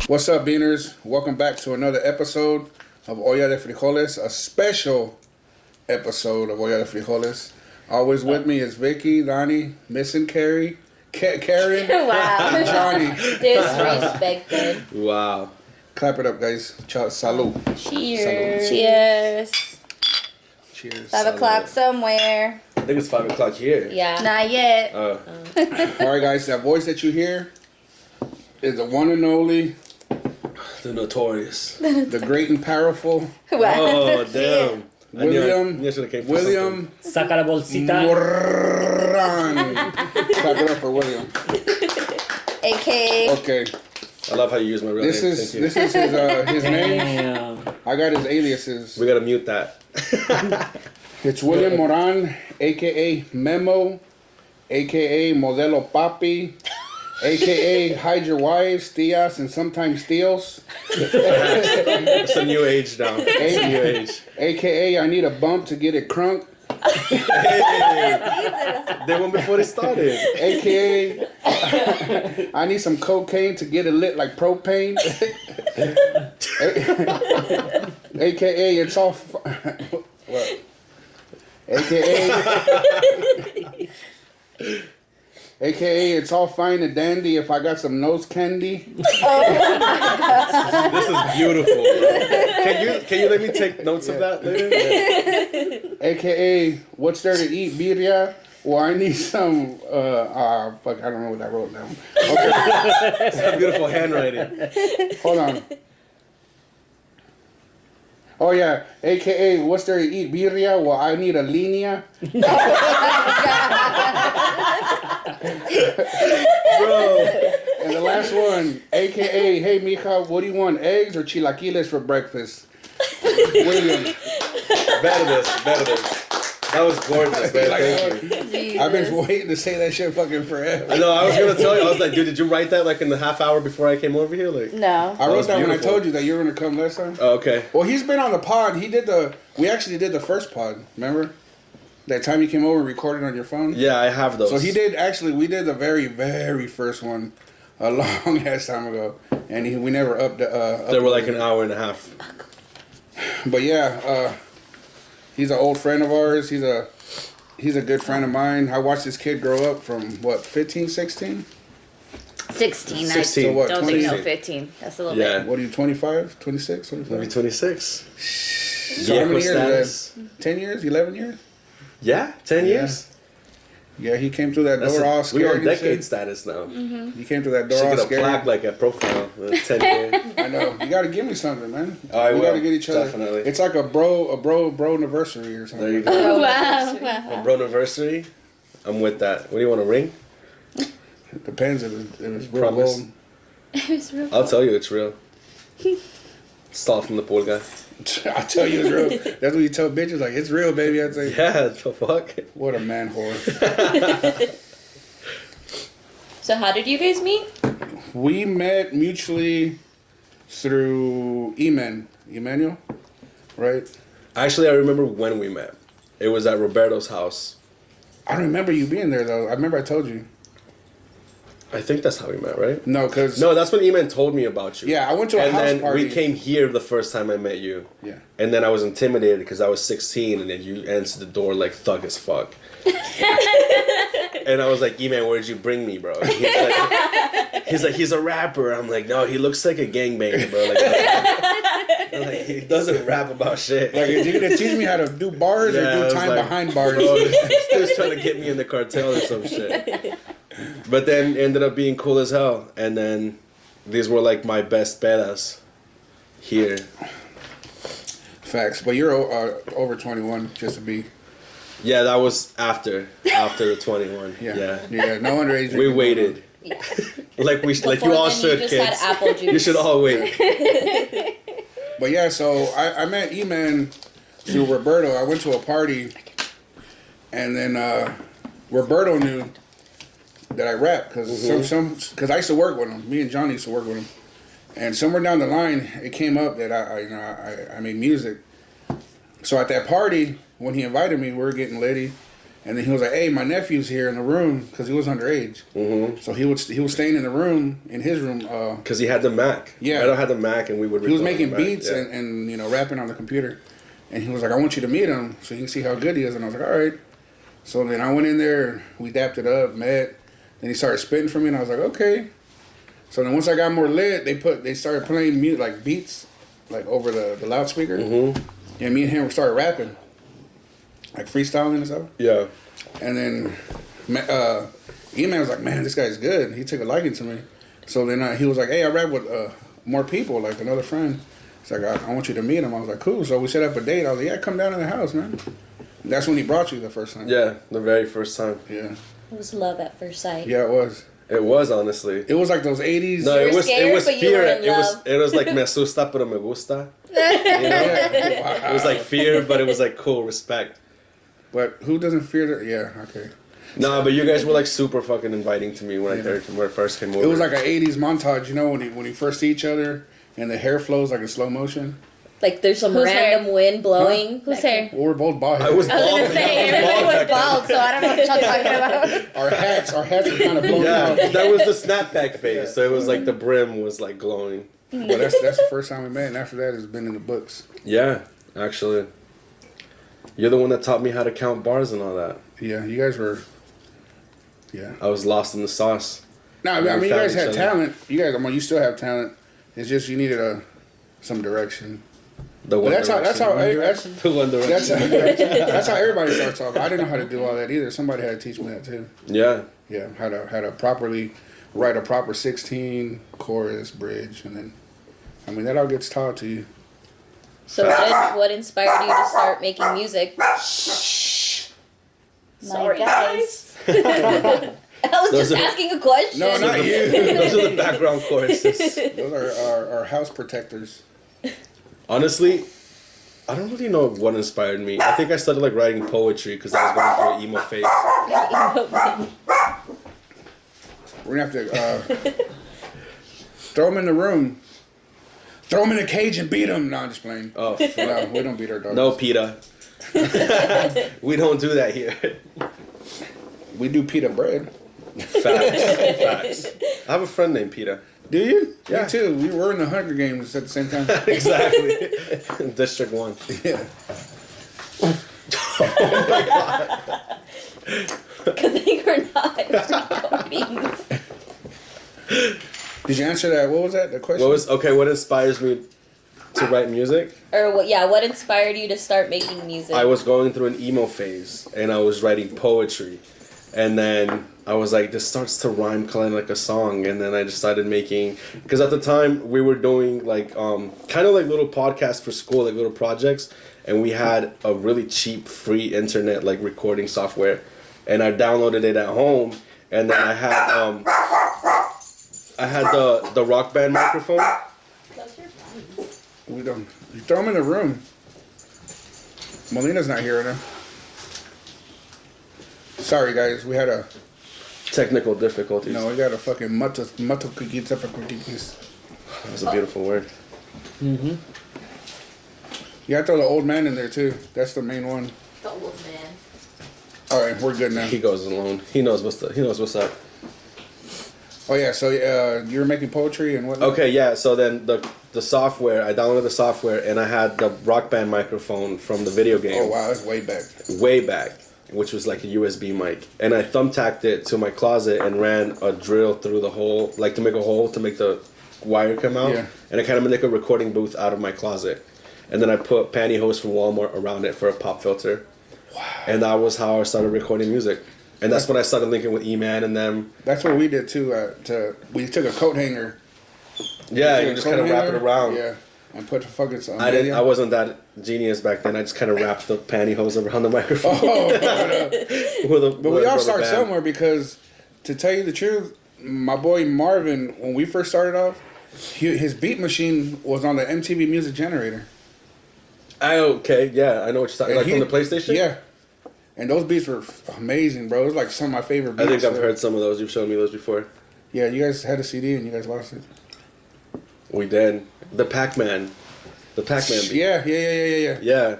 What's up, Beaners? Welcome back to another episode of Olla de Frijoles, a special episode of Olla de Frijoles. Always with me is Vicky, Donnie, missing Carrie, Karen, wow. and Johnny. Disrespected. Wow. Clap it up, guys. Salud. Cheers. Salud. Cheers. Cheers. 5 o'clock somewhere. I think it's 5 o'clock here. Yeah. Not yet. All right, guys. That voice that you hear is the one and only, The notorious. the great and powerful Oh, damn. William. Saca la bolsita. Moran. Clap it up for William. AKA. Okay. I love how you use my real name. This is his name. Damn. I got his aliases. We gotta mute that. It's William Moran, a.k.a. Memo, a.k.a. Modelo Papi, a.k.a. hide your wives, tias, and sometimes tios. It's a new age now. It's a new age. A.k.a. I need a bump to get it crunk. They went before they started. A.k.a. I need some cocaine to get it lit like propane. A.k.a. it's all... What? AKA it's all fine and dandy if I got some nose candy. This is beautiful. Can you let me take notes of that later? Yeah. AKA what's there to eat, birria? Well, I need some. Fuck, I don't know what I wrote down. Okay. It's a beautiful handwriting. Hold on. Oh yeah, AKA what's there to eat, birria? Well, I need a linea. Bro. And the last one, AKA, hey mija, what do you want, eggs or chilaquiles for breakfast? William. Better this. That was gorgeous, man. Thank you. I've been waiting to say that shit fucking forever. I know, I was gonna tell you, I was like, dude, did you write that like in the half hour before I came over here? Like, No. I wrote that when I beautiful. told you that you were gonna come last time. oh, okay. Well, he's been on the pod. We actually did the first pod, remember? That time you came over and recorded on your phone? Yeah, I have those. So we did the very, very first one a long ass time ago. And we never upped the... They were like an hour and a half. But yeah, he's an old friend of ours. He's a good friend of mine. I watched this kid grow up from, what, 15, 16? 16. 16. So what, I don't think 20? no 15. That's a little Yeah. bit. What are you, 25, 26, 25? Maybe 26. So how many years status. is that? 10 years, 11 years? Yeah, 10 years. Yeah, he came through that door all scared. We're on and decade shit. status now. He came through that door Should all get a scared. plaque like a profile. 10 years. I know. You gotta give me something, man. I we will, gotta get each other. definitely. It's like a bro anniversary or something. There you like go. Oh, wow. A bro anniversary. I'm with that. What do you want, a ring? that. Depends if it's real Promise. gold. I'll tell you it's real. Stall from the pool guy. I tell you it's real. That's what you tell bitches, like, it's real, baby. I'd say, Yeah, the fuck? what a man whore. So how did you guys meet? We met mutually through Emmanuel, right? Actually, I remember when we met. It was at Roberto's house. I don't remember you being there, though. I remember I told you. I think that's how we met, right? No, because... No, that's when Eman told me about you. Yeah, I went to a and house then party. we came here the first time I met you. Yeah. And then I was intimidated because I was 16 and then you answered the door like thug as fuck. And I was like, E-Man, where'd you bring me, bro? And he's like, he's a rapper. I'm like, no, he looks like a gangbanger, bro. Like, he doesn't rap about shit. Like, is he gonna teach me how to do bars Yeah, I or do was time like, behind bars? Bro, this dude's trying to get me in the cartel or some shit. But then ended up being cool as hell. And then these were like my best pedas here. Facts. But you're over 21, just to be... Yeah, that was after the 21. Yeah. No underage. We drinking waited. Yeah. like Before you all then, should, you just kids. had apple juice. You should all wait. But yeah, so I met E-Man through Roberto. I went to a party, and then Roberto knew that I rap because because I used to work with him. Me and Johnny used to work with him, and somewhere down the line, it came up that I made music. So at that party, when he invited me, we were getting litty, And then he was like, "Hey, my nephew's here in the room because he was underage. Mm-hmm. So he was staying in the room in his room. Because he had the Mac. Yeah. I don't have the Mac, and we would. He was record making on the Mac, beats yeah. and you know rapping on the computer. And he was like, "I want you to meet him so you can see how good he is." And I was like, "All right." So then I went in there, we dapped it up, met. Then he started spitting for me, and I was like, "Okay." So then once I got more lit, they started playing mute like beats, like over the loudspeaker. Mm-hmm. And me and him started rapping, like freestyling and stuff. Yeah. And then E-Man was like, "Man, this guy's good." He took a liking to me. So then he was like, "Hey, I rap with more people, like another friend." He's like, I want you to meet him. I was like, "Cool." So we set up a date. I was like, "Yeah, come down to the house, man." That's when he brought you the first time. Yeah, the very first time. Yeah. It was love at first sight. Yeah, it was. It was, honestly. It was like those 80s. No, You it were was scared, it was but you fear. were in love. It was like me asusta pero me gusta. You know? Yeah. It was like fear, but it was like cool respect. But who doesn't fear that? Yeah, okay. Nah, but you guys were like super fucking inviting to me when I first came over. It was like an 80s montage, you know, when you first see each other and the hair flows like in slow motion. Like there's some Whose random wind blowing. Whose hair? Well, we're both bald. I was I was bald. gonna say, I Everybody was back then. bald, so I don't know what y'all talking about. Our hats were kind of blown Yeah, out. that was the snapback phase. Yeah. So it was like the brim was like glowing. But that's the first time we met, and after that, it's been in the books. Yeah, actually. You're the one that taught me how to count bars and all that. Yeah, you guys were. Yeah. I was lost in the sauce. No, I We mean, you found guys each had other. talent. You still have talent. It's just you needed some direction. The But one that's direction. how The one direction. that's how everybody starts off. I didn't know how to do all that either. Somebody had to teach me that too. Yeah. Yeah, how to properly write a proper 16 chorus, bridge, and then I mean that all gets taught to you. So what inspired you to start making music? Sorry, guys. I was Those just are- asking a question. No, not you. Those are the background choruses. Those are our house protectors. Honestly, I don't really know what inspired me. I think I started like writing poetry because I was going through an emo phase. We're gonna have to throw them in the room, throw them in a cage and beat them. No, I'm just playing. Oh, No, we don't beat our dogs. no, Peter. We don't do that here. We do pita bread. Facts. I have a friend named Peter. Do you? Yeah. Me too. We were in the Hunger Games at the same time. Exactly. District 1. Yeah. Because they were not recording. Did you answer that? What was that? The question? What inspires me to write music? Or what inspired you to start making music? I was going through an emo phase and I was writing poetry. And then I was like, this starts to rhyme kind of like a song. And then I just started making, because at the time we were doing like, kind of like little podcasts for school, like little projects. And we had a really cheap free internet like recording software. And I downloaded it at home. And then I had the Rock Band microphone. We don't. You throw them in the room. Melina's not here right now. Sorry, guys. We had a. Technical difficulties. No, we got a fucking mutto cookies up a cookie piece. That's a beautiful word. Mm-hmm. You gotta throw the old man in there too. That's the main one. The old man. All right, we're good now. He goes alone. He knows what's up. Oh yeah, so you were making poetry and what? Okay, yeah. So then the software, I downloaded the software, and I had the Rock Band microphone from the video game. Oh wow, that's way back. Way back, which was like a USB mic, and I thumbtacked it to my closet and ran a drill through the hole, like to make a hole to make the wire come out, Yeah. and I kind of made like a recording booth out of my closet, and then I put pantyhose from Walmart around it for a pop filter. Wow. And that was how I started recording music. And that's when I started linking with E-Man and them. That's what we did too. We took a coat hanger. Yeah, took you a just coat kind of wrap it hanger, around. Yeah, and put the fucking. I wasn't that genius back then. I just kind of wrapped the pantyhose around the microphone. But we all start somewhere because, to tell you the truth, my boy Marvin, when we first started off, his beat machine was on the MTV Music Generator. Okay, yeah, I know what you're talking. Like from the PlayStation. Yeah. And those beats were amazing, bro. It was like some of my favorite beats. I think I've heard some of those. You've shown me those before. Yeah, you guys had a CD and you guys lost it. We did. The Pac-Man beat. Yeah. Yeah. Yeah,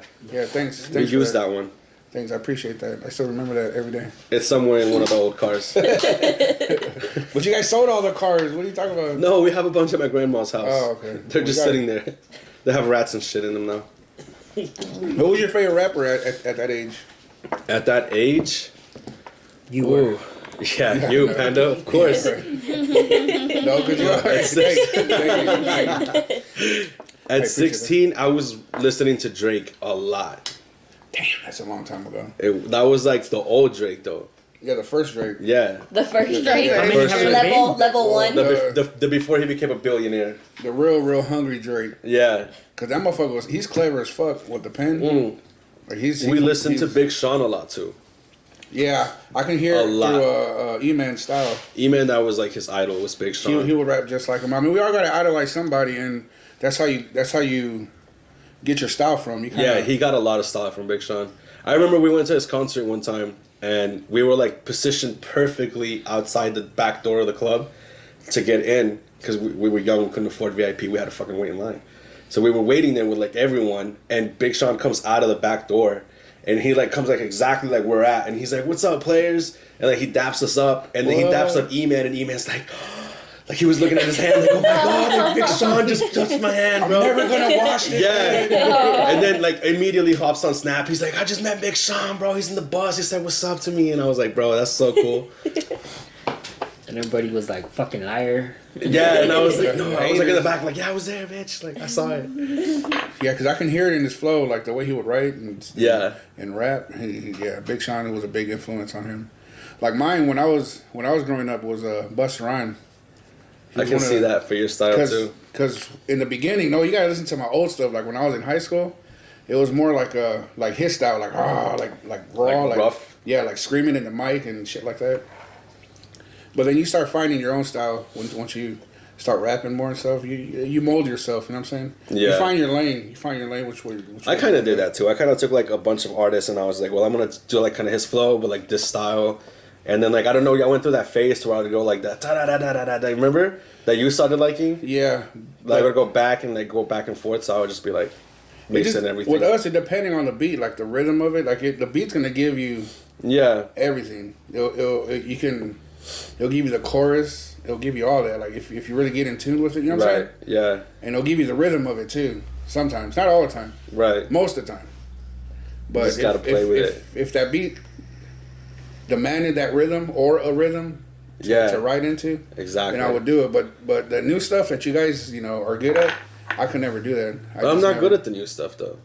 thanks. We Thanks for used that one. Thanks, I appreciate that. I still remember that every day. It's somewhere in one of the old cars. But you guys sold all the cars. What are you talking about? No, we have a bunch at my grandma's house. Oh, okay. They're just sitting there. They have rats and shit in them now. Who was your favorite rapper at that age? At that age? You were. Ooh. Yeah, you, Panda, of course. No, good job. At 16, I was listening to Drake a lot. Damn, that's a long time ago. That was like the old Drake, though. Yeah, the first Drake. Yeah. The first Drake. How many have there been? Level 1. The before he became a billionaire. The real hungry Drake. Yeah. Cause that motherfucker he's clever as fuck with the pen. Like We listened to Big Sean a lot too. Yeah, I can hear A it lot. through E-Man style. E-Man, that was like his idol, was Big Sean. He would rap just like him. I mean, we all gotta idolize somebody, and that's how you get your style from. You kinda, Yeah, he got a lot of style from Big Sean. I remember we went to his concert one time, and we were like positioned perfectly outside the back door of the club to get in, because we were young, we couldn't afford VIP, we had to fucking wait in line. So we were waiting there with like everyone, and Big Sean comes out of the back door, and he like comes like exactly like we're at, and he's like, "What's up, players?" And like he daps us up, and then he daps up E-Man, and E-Man's like he was looking at his hand, like, "Oh my god, like, Big Sean just touched my hand, bro." I'm never gonna wash it. Yeah. And then like immediately hops on Snap. He's like, "I just met Big Sean, bro. He's in the bus. He said what's up to me," and I was like, "Bro, that's so cool." And everybody was like, fucking liar. Yeah, and I was like, no, I was like in the back, like, yeah, I was there, bitch. Like, I saw it. Yeah, because I can hear it in his flow, like the way he would write and rap. Big Sean was a big influence on him. Like mine, when I was growing up, was Busta Rhymes. I can see that for your style too. Because in the beginning, you gotta listen to my old stuff. Like when I was in high school, it was more like his style, like raw, like rough. Yeah, like screaming in the mic and shit like that. But then you start finding your own style once you start rapping more and stuff. You mold yourself. You know what I'm saying? Yeah. You find your lane. Which way. I kind of did that too. I kind of took like a bunch of artists and I was like, well, I'm gonna do like kind of his flow, but like this style. And then like I don't know, I went through that phase where I would go like that. Da da da da da da. Remember that you started liking? Yeah. Like I would go back and forth. So I would just be like mixing everything. With us, it depending on the beat, like the rhythm of it. Like the beat's gonna give you everything. It'll give you the chorus. It'll give you all that. Like if you really get in tune with it, you know what I'm saying? Yeah. And it'll give you the rhythm of it too. Sometimes, not all the time. Right. Most of the time. But you just gotta play with it. If that beat demanded that rhythm or a rhythm to write into, exactly, then I would do it. But the new stuff that you guys are good at, I could never do that. I'm not good at the new stuff though.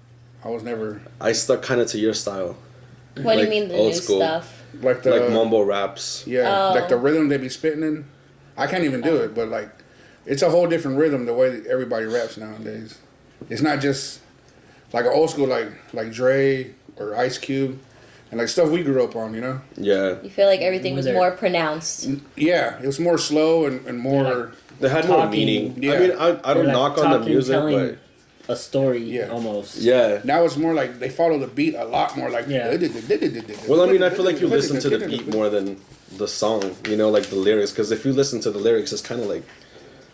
I was never. I stuck kind of to your style. What do you mean the new stuff? Like mumble raps. Yeah, like the rhythm they be spitting in. I can't even do it, but like, it's a whole different rhythm the way that everybody raps nowadays. It's not just like an old school like Dre or Ice Cube, and like stuff we grew up on, you know. Yeah. You feel like everything was more pronounced. Yeah, it was more slow and more. They had more meaning. Yeah. I mean, I don't knock on the music, but a story almost. Yeah. Now it's more like they follow the beat a lot more. Like Well, I mean, I feel like you listen to the beat more than the song. You know, like the lyrics. Because if you listen to the lyrics, it's kind of like,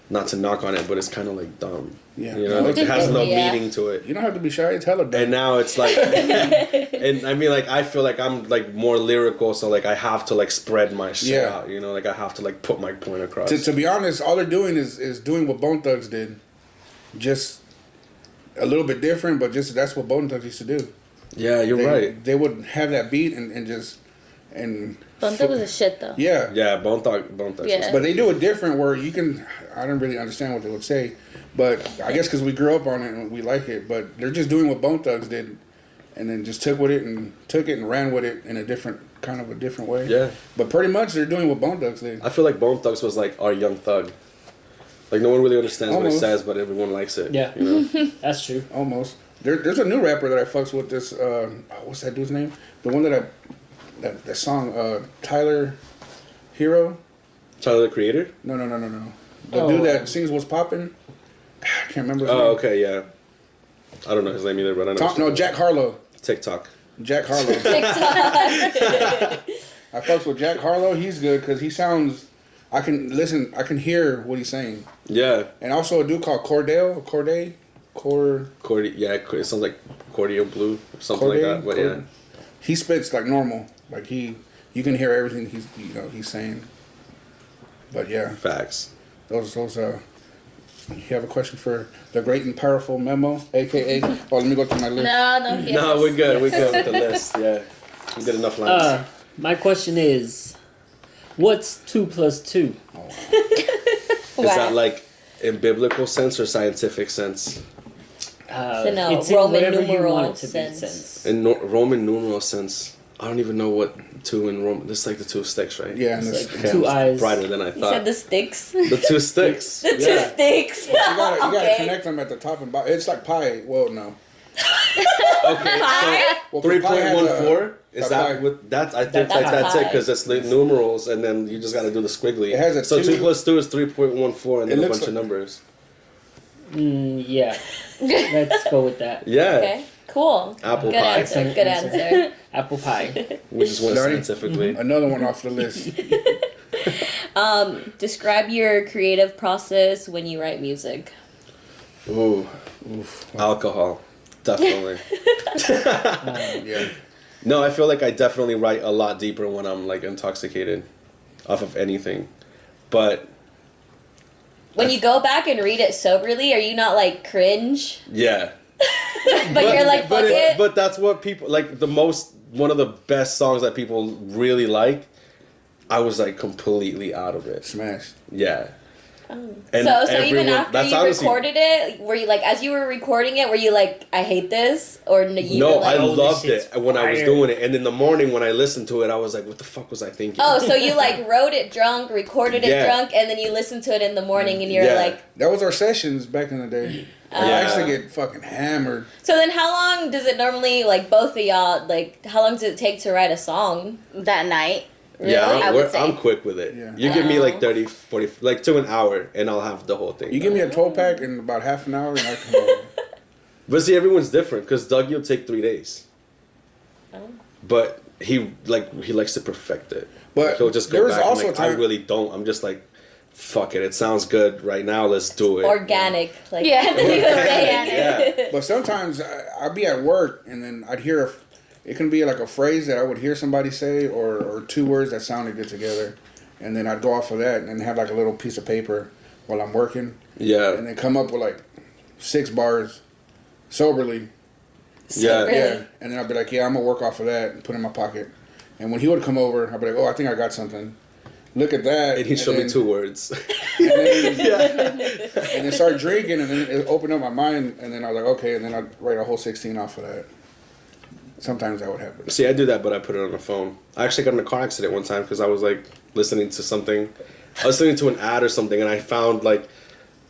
not to knock on it, but it's kind of like dumb. Yeah. You know, like it has no meaning to it. You don't have to be shy. It's hella dumb. And now it's like, and I mean, like I feel like I'm like more lyrical, so like I have to like spread my shit out. You know, like I have to like put my point across. To be honest, all they're doing is doing what Bone Thugs did, just a little bit different, but just that's what Bone Thugs used to do. Yeah, you're right. They would have that beat and just and. Bone Thugs was a shit though. Yeah. Yeah, Bone Thugs. Yeah. But they do it different where you can. I don't really understand what they would say, but I guess because we grew up on it and we like it. But they're just doing what Bone Thugs did, and then just took it and ran with it in a different way. Yeah. But pretty much they're doing what Bone Thugs did. I feel like Bone Thugs was like our Young Thug. Like no one really understands what he says, but everyone likes it. Yeah, you know? That's true. Almost. There's a new rapper that I fucks with. This what's that dude's name? The one that song Tyler Hero. Tyler the Creator? No. The dude that sings "What's Poppin'." I can't remember his name. Okay, yeah. I don't know his name either, but I know. Jack Harlow. TikTok. Jack Harlow. I fucks with Jack Harlow. He's good because he sounds. I can listen. I can hear what he's saying. Yeah. And also a dude called Corday. Yeah, it sounds like Cordio Blue or something like that. But yeah. he spits like normal. Like you can hear everything he's saying. But yeah, Facts. those you have a question for the great and powerful Memo, aka? Oh, let me go through my list. No, No, we're good. We're good with the list. Yeah, we did enough lines. My question is, what's 2 plus 2? Is that like in biblical sense or scientific sense? So no, It's in Roman whatever you numeral want it to be sense. sense. In Roman numeral sense, I don't even know what 2 in Roman. This is like the 2 sticks, right? Yeah, and It's this, like 2 eyes. Brighter than I You said thought. the sticks. The 2 sticks. The two Yeah. sticks. you gotta Okay. connect them at the top and bottom. It's like pi. Well, no. Okay, so Well, 'cause pi has 3.14 is a that pi. what that's I think That's like that's it pi. because it's the numerals and then you just got to do the squiggly. It has a so 2 two- plus 2 is 3.14 and then It a looks bunch of like- numbers. Yeah. Let's go with that. Yeah. Okay. Cool. Apple Good pie. answer. Good answer. Apple pie. We just went Daddy? scientifically. Another one off the list. Describe your creative process when you write music. Ooh, alcohol, definitely. Yeah. No, I feel like I definitely write a lot deeper when I'm like intoxicated, off of anything. But When you go back and read it soberly, are you not like cringe? yeah. But you're like, fuck it. But that's what people like one of the best songs that people really like. I was like completely out of it. Smash. Yeah. So And even after that's you honestly- recorded it, were you like, as you were recording it, were you like, I hate this? Or you No, were like, I Holy loved shit's it when I was fire. doing it, and in the morning when I listened to it, I was like, "What the fuck was I thinking?" oh, so you like wrote it drunk, recorded it Yeah. drunk, and then you listened to it in the morning and you're Yeah. like, That was our sessions back in the day. I Yeah. actually get fucking hammered. so then how long does it normally, like both of y'all, like how long does it take to write a song? That night. Yeah, I would say. I'm quick with it. Yeah. You give me like Oh. 30, 40, like to an hour, and I'll have the whole thing. You give me a 12-pack in about half an hour, and I come over. But see, everyone's different because Doug, you'll take 3 days. Oh. But he likes to perfect it. But Like, he'll just there go was back. also and like, a I time- really don't. I'm just like, fuck it. It sounds good right now. Let's do it. Organic. Like, Yeah. you were saying. Yeah. But sometimes I'd be at work, and then I'd hear it can be like a phrase that I would hear somebody say, or 2 words that sounded good together, and then I'd go off of that and have like a little piece of paper while I'm working, Yeah. and then come up with like 6 bars soberly. Yeah. Really? Yeah, and then I'd be like, yeah, I'm gonna work off of that and put it in my pocket. And when he would come over, I'd be like, oh, I think I got something. Look at that. And he showed me then- 2 words. And then, and then start drinking, and then it opened up my mind, and then I was like, okay, and then I'd write a whole 16 off of that. Sometimes that would happen. See, I do that, but I put it on the phone. I actually got in a car accident one time because I was like listening to something. I was listening to an ad or something, and I found like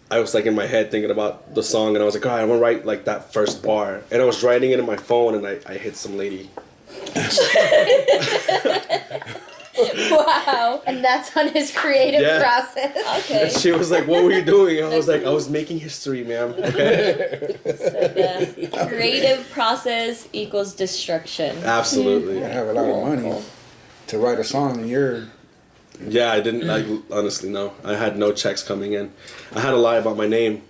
I was like in my head thinking about the song, and I was like, all right, I want to write like that first bar, and I was writing it in my phone, and I hit some lady. Wow. And that's on his creative Yeah. process. Okay. She was like, "What were you doing?" I was like, "I was making history, ma'am." Okay. So the creative process equals destruction. Absolutely. I have a lot of money to write a song, and you're Yeah, I didn't. I honestly no. I had no checks coming in. I had to lie about my name.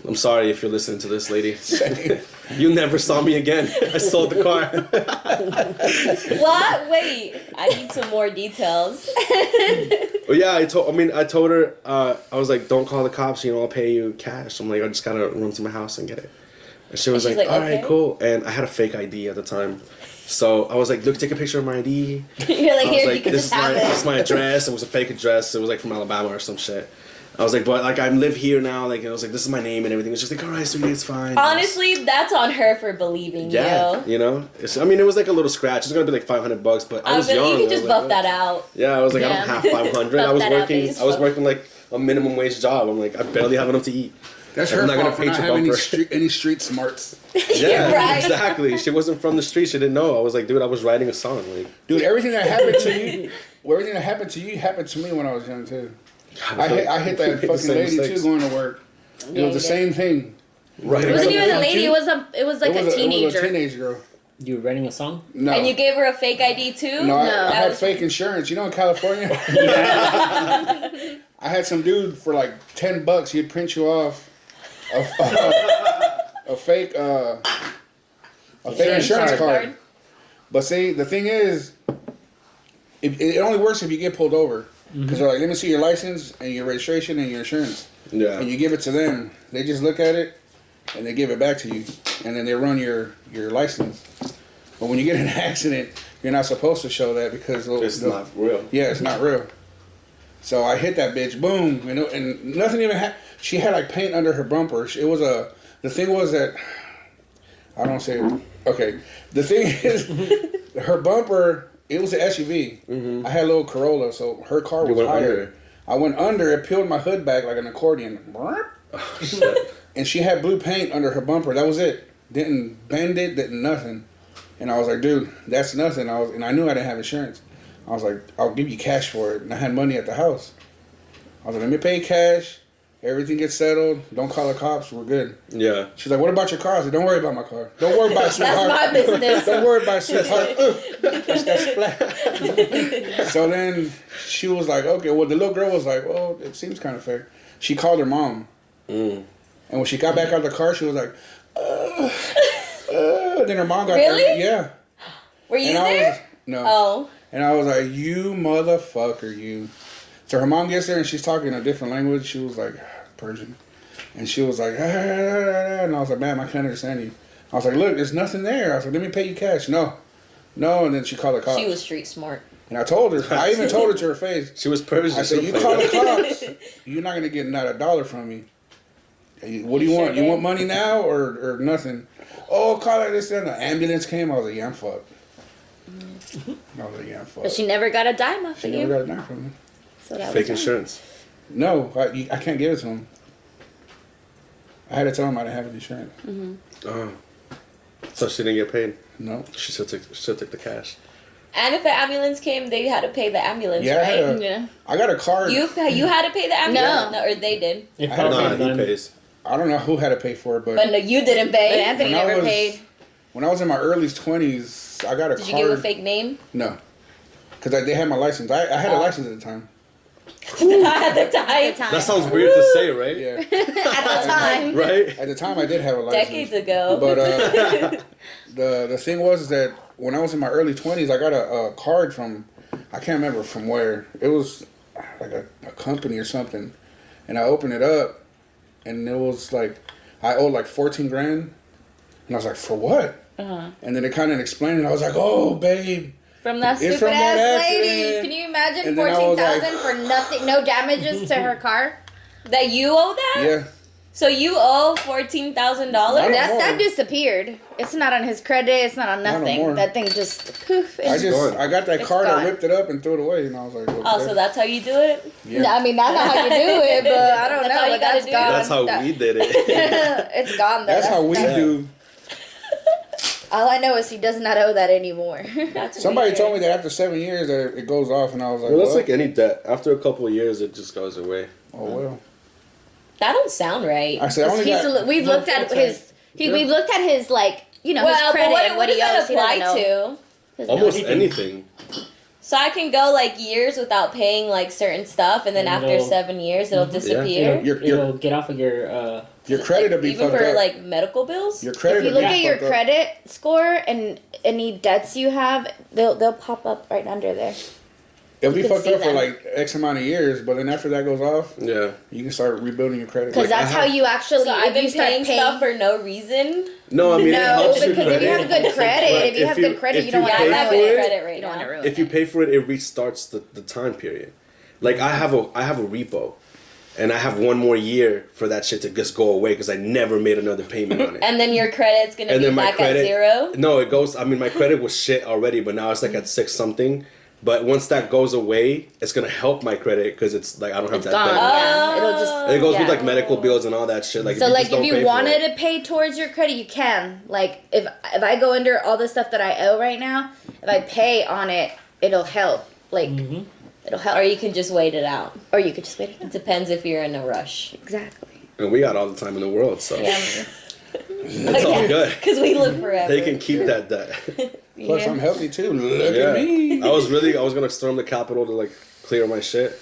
I'm sorry if you're listening to this, lady. You never saw me again. I sold the car. What? Wait. I need some more details. But yeah, I told her. I was like, "Don't call the cops. You know, I'll pay you cash." I'm like, "I just gotta run to my house and get it." And she was And like, she's "All like, right, okay. cool." And I had a fake ID at the time, so I was like, "Look, take a picture of my ID." You're like, I was here, you like, can this just is have this it. is my address. It was a fake address. It was like from Alabama or some shit. I was like, but like I live here now. Like I was like, this is my name and everything. It's just like, all right, sweetie, it's fine. Honestly, that's on her for believing Yeah, you. you know. It was like a little scratch. It's gonna be like $500, but I was young. You I could was just like, buff that out. Yeah, I was like, I Yeah. don't have 500. I Buff was that out, working. please. I was working like a minimum wage job. I'm like, I barely have enough to eat. that's I'm her not gonna fault for paint not your having bumper. any street smarts. Yeah, You're right. exactly. She wasn't from the street. She didn't know. I was like, dude, I was writing a song. Like, Dude, everything that happened to you, happened to me when I was young too. I hit we that made the fucking same lady mistakes. too going to work. It Yeah, was the you same thing. right. It wasn't even a lady. It was like It was a teenager. It was a teenage girl. You writing a song? No. And you gave her a fake ID too? no, I That had was- fake insurance. You know, in California, I had some dude for like $10. He'd print you off a fake insurance card. But see, the thing is, it only works if you get pulled over. Because they're like, let me see your license and your registration and your insurance. Yeah. And you give it to them. They just look at it and they give it back to you. And then they run your license. But when you get in an accident, you're not supposed to show that because It's not real. Yeah, it's not real. So I hit that bitch, boom, and nothing even happened. She had like paint under her bumper. It was the thing was that, I don't say, okay. The thing is, her bumper, it was an SUV. I had a little Corolla, so her car was higher. Under. I went under, it peeled my hood back like an accordion. Oh, shit. And she had blue paint under her bumper. That was it. Didn't bend it, didn't nothing. And I was like, dude, that's nothing. And I knew I didn't have insurance. I was like, I'll give you cash for it. And I had money at the house. I was like, let me pay cash. Everything gets settled. Don't call the cops. We're good. Yeah. She's like, what about your car? I said, don't worry about my car. Don't worry about it, sweetheart. That's my business. Don't worry about it, sweetheart. That's that splat. So then she was like, okay. Well, the little girl was like, well, it seems kind of fair. She called her mom. And when she got back out of the car, she was like, then her mom got Really? there. Yeah. Were you And I there? was, no. Oh. And I was like, you motherfucker, you. So her mom gets there and she's talking a different language. She was like, Persian. And she was like, and I was like, ma'am, I can't understand you. I was like, look, there's nothing there. I was like, let me pay you cash. No. And then she called the cops. She was street smart. And I told her, I even told her to her face. She was Persian. I said, you call the cops, you're not going to get not a dollar from me. What do you want? You want money now or nothing? Oh, call it this and the ambulance came. I was like, yeah, I'm fucked. I was like, yeah, I'm fucked. But she never got a dime off She of never you. got a dime from me. So that Fake was insurance. No, I can't give it to him. I had to tell him I didn't have insurance. Oh. So she didn't get paid. No. She still took the cash. And if the ambulance came, they had to pay the ambulance, Yeah, right? Yeah. I got a card. You had to pay the ambulance? No. Or they did? If I don't Nah, Papi he done- pays. I don't know who had to pay for it, But but no, you didn't But pay. Anthony When I never was- paid. when I was in my early 20s, I got a Did card. you give a fake name? No. Because they had my license. I had a license at the time. At the At the time. time. That sounds weird to say, right? Yeah. At the time. Right? At the time, I did have a license. Decades ago. But the thing was that when I was in my early 20s, I got a card from, I can't remember from where. It was like a company or something. And I opened it up, and it was like, I owed like 14 grand. And I was like, for what? And then it kind of explained it. I was like, oh, babe. From that It's stupid from ass that lady. accident. Can you imagine And then I was like- 14,000 for nothing, no damages to her car? That you owe that? Yeah. So you owe $14,000? I don't know. That disappeared. It's not on his credit. It's not on Not no nothing. more. That thing just poof. It's I got that It's card, gone. I ripped it up and threw it away. And I was like, okay. Oh, so that's how you do it? Yeah. No, I mean, that's not how you do it, but I don't That's know. how you But gotta that's do it. gone. That's how That- we did it. It's gone, though. That's how we Yeah. do. All I know is he does not owe that anymore. That's Somebody weird. told me that after 7 years that it goes off, and I was like, Well, that's well, like any debt. After a couple of years, it just goes away. oh well. That don't sound right. I said, I only got, We've looked at his. We've looked at his like his Well, credit but and what what he does owes. that He doesn't apply know. to? Almost Anything. anything. So I can go like years without paying like certain stuff, and then And after it'll- 7 years, it'll disappear. It'll get off of your. your credit will be Even fucked for up. like medical bills. Your credit If you will look be at your fucked up. credit score and any debts you have, they'll pop up right under there. It'll be you can fucked see up for them. like X amount of years, but then after that goes off, Yeah. you can start rebuilding your credit. Because Like, that's how you actually. So I've if been you start paying stuff for no reason. No, I mean, it No, helps because your if you have credit. good credit, But if you have good credit, if you don't want Yeah, to I pay have for good it, credit right You don't want to now. ruin If you it. pay for it, it restarts the time period. Like I have a repo, and I have one more year for that shit to just go away because I never made another payment on it. And then your credit's gonna And be then my back credit, at 0. No, it goes. I mean, my credit was shit already, but now it's like at 6 something. But once that goes away, it's gonna help my credit because it's like I don't have It's that gone. debt. Yeah, it'll just. It goes yeah. with like medical bills and all that shit. Like So if like just don't if pay you for wanted it. to pay towards your credit, you can. Like if I go under all the stuff that I owe right now, if I pay on it, it'll help. Like it'll help. Or you can just wait it out. Or you could just wait. It depends if you're in a rush. Exactly. And we got all the time in the world, so Yeah. it's all good. Because we live forever. They can keep that debt. plus, Yeah. I'm healthy too. Look Yeah. at me. I was gonna storm the Capitol to like clear my shit.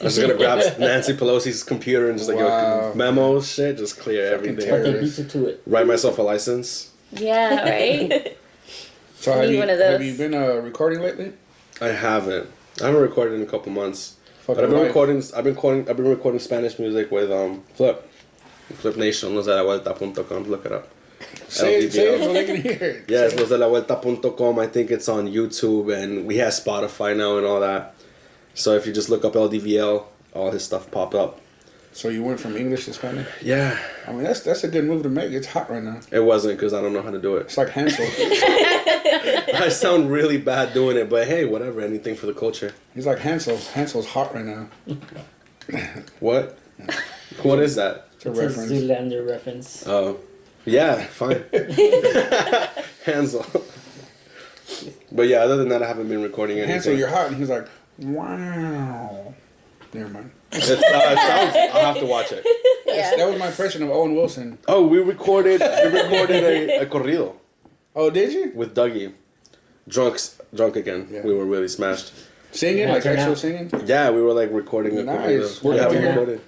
I was gonna grab Nancy Pelosi's computer and just like Wow. yo, memos, shit, just clear Fucking everything. terror. But they beat you to it. Write myself a license. Yeah. Right. So I need one of those. have you been recording lately? I haven't. I haven't recorded in a couple months. Fucking But I've been life. recording. I've been recording Spanish music with Flip. Flip Nation. LosDeLaVuelta.com. Look it up. Say it LDVL. so they can hear it. Yes, LosDeLaVuelta.com. I think it's on YouTube and we have Spotify now and all that. So if you just look up LDVL, all his stuff pop up. So you went from English to Spanish? Yeah, I mean, that's a good move to make. It's hot right now. it wasn't because I don't know how to do it. It's like Hansel. I sound really bad doing it, but hey, whatever. Anything for the culture. He's like Hansel. Hansel's hot right now. What? What is that? It's a It's a reference. Zoolander reference. Oh, yeah, fine. Hansel. But yeah, other than that, I haven't been recording anything. Hansel, you're hot. And he's like, wow. Never mind. It sounds. I'll have to watch it. Yeah. That was my impression of Owen Wilson. Oh, we recorded a corrido Oh, did you? with Dougie. Drunk again. Yeah. We were really smashed. Singing? Yeah, Like turn actual out. singing? Yeah, we were like recording a Nice. corrido. Yeah, we Yeah. recorded.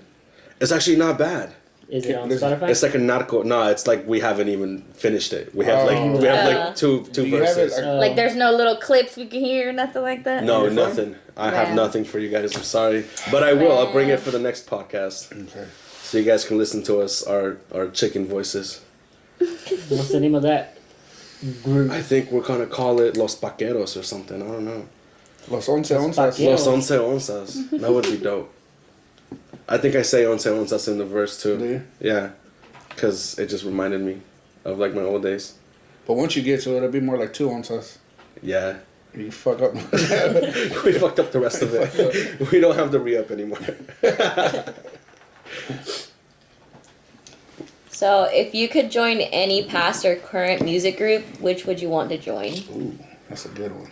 It's actually not bad. Is it on Listen, Spotify? It's like a narco. No, it's like we haven't even finished it. We have Oh. like two Do you have verses. it? Like there's no little clips we can hear, nothing like that. No, You're fine? nothing. I have Man. nothing for you guys. I'm sorry, but I will. I'll bring it for the next podcast, Okay. so you guys can listen to us our chicken voices. What's the name of that group? I think we're gonna call it Los Paqueros or something. I don't know. Los Once Onzas. Yeah. Los Once Onzas. That would be dope. I think I say Once Onzas in the verse too. Do you? Yeah, because it just reminded me of like my old days. But once you get to it, it'll be more like 2 Onzas. Yeah, You fuck up. we fucked up the rest of it. We don't have the re-up anymore. So, if you could join any past or current music group, which would you want to join? Ooh, that's a good one.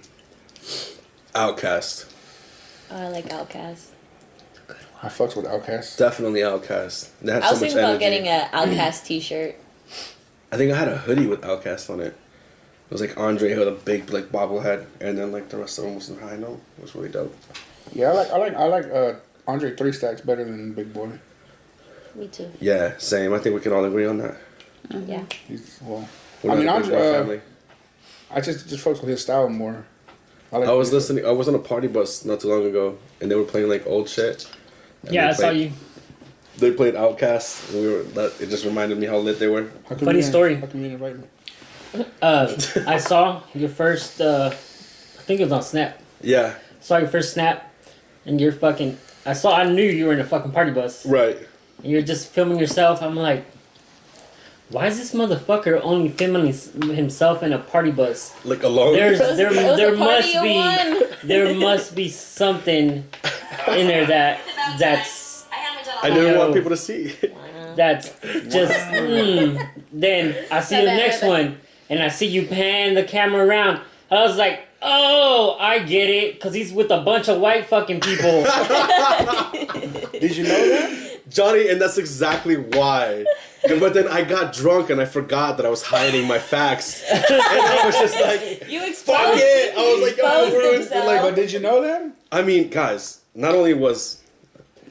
Outcast. Oh, I like Outkast. I fucks with Outkast. Definitely Outcast. They had I was so much thinking about energy. getting an Outkast T-shirt. I think I had a hoodie with Outcast on it. It was like Andre with a big like bobblehead, and then like the rest of them was in high note. It was really dope. Yeah, I like Andre 3 Stacks better than Big Boy. Me too. Yeah, same. I think we can all agree on that. Yeah. He's well. We're I mean, not a Big Boy Andre, family. I just fucks with his style more. Like I was listening. I was on a party bus not too long ago, and they were playing like old shit. And Yeah, they I saw played- you. They played Outcast, and we were. It just reminded me how lit they were. How come Funny you story. How come you didn't invite me? I saw your first. I think it was on Snap. Yeah. Saw your first snap, and you're fucking. I knew you were in a fucking party bus, Right. and you're just filming yourself. I'm like, why is this motherfucker only filming himself in a party bus? Like alone. There It was there a must party of be one. there must be something in there that's I didn't Yo. want people to see. just. Then I see My the bad, next my bad. one, and I see you pan the camera around. I was like, oh, I get it, because he's with a bunch of white fucking people. Did you know that? Johnny, and that's exactly why. But then I got drunk and I forgot that I was hiding my facts. And I was just like, You fuck exposed. it. I was like, yo, exposed I ruined himself. like, But did you know that? I mean, guys, not only was,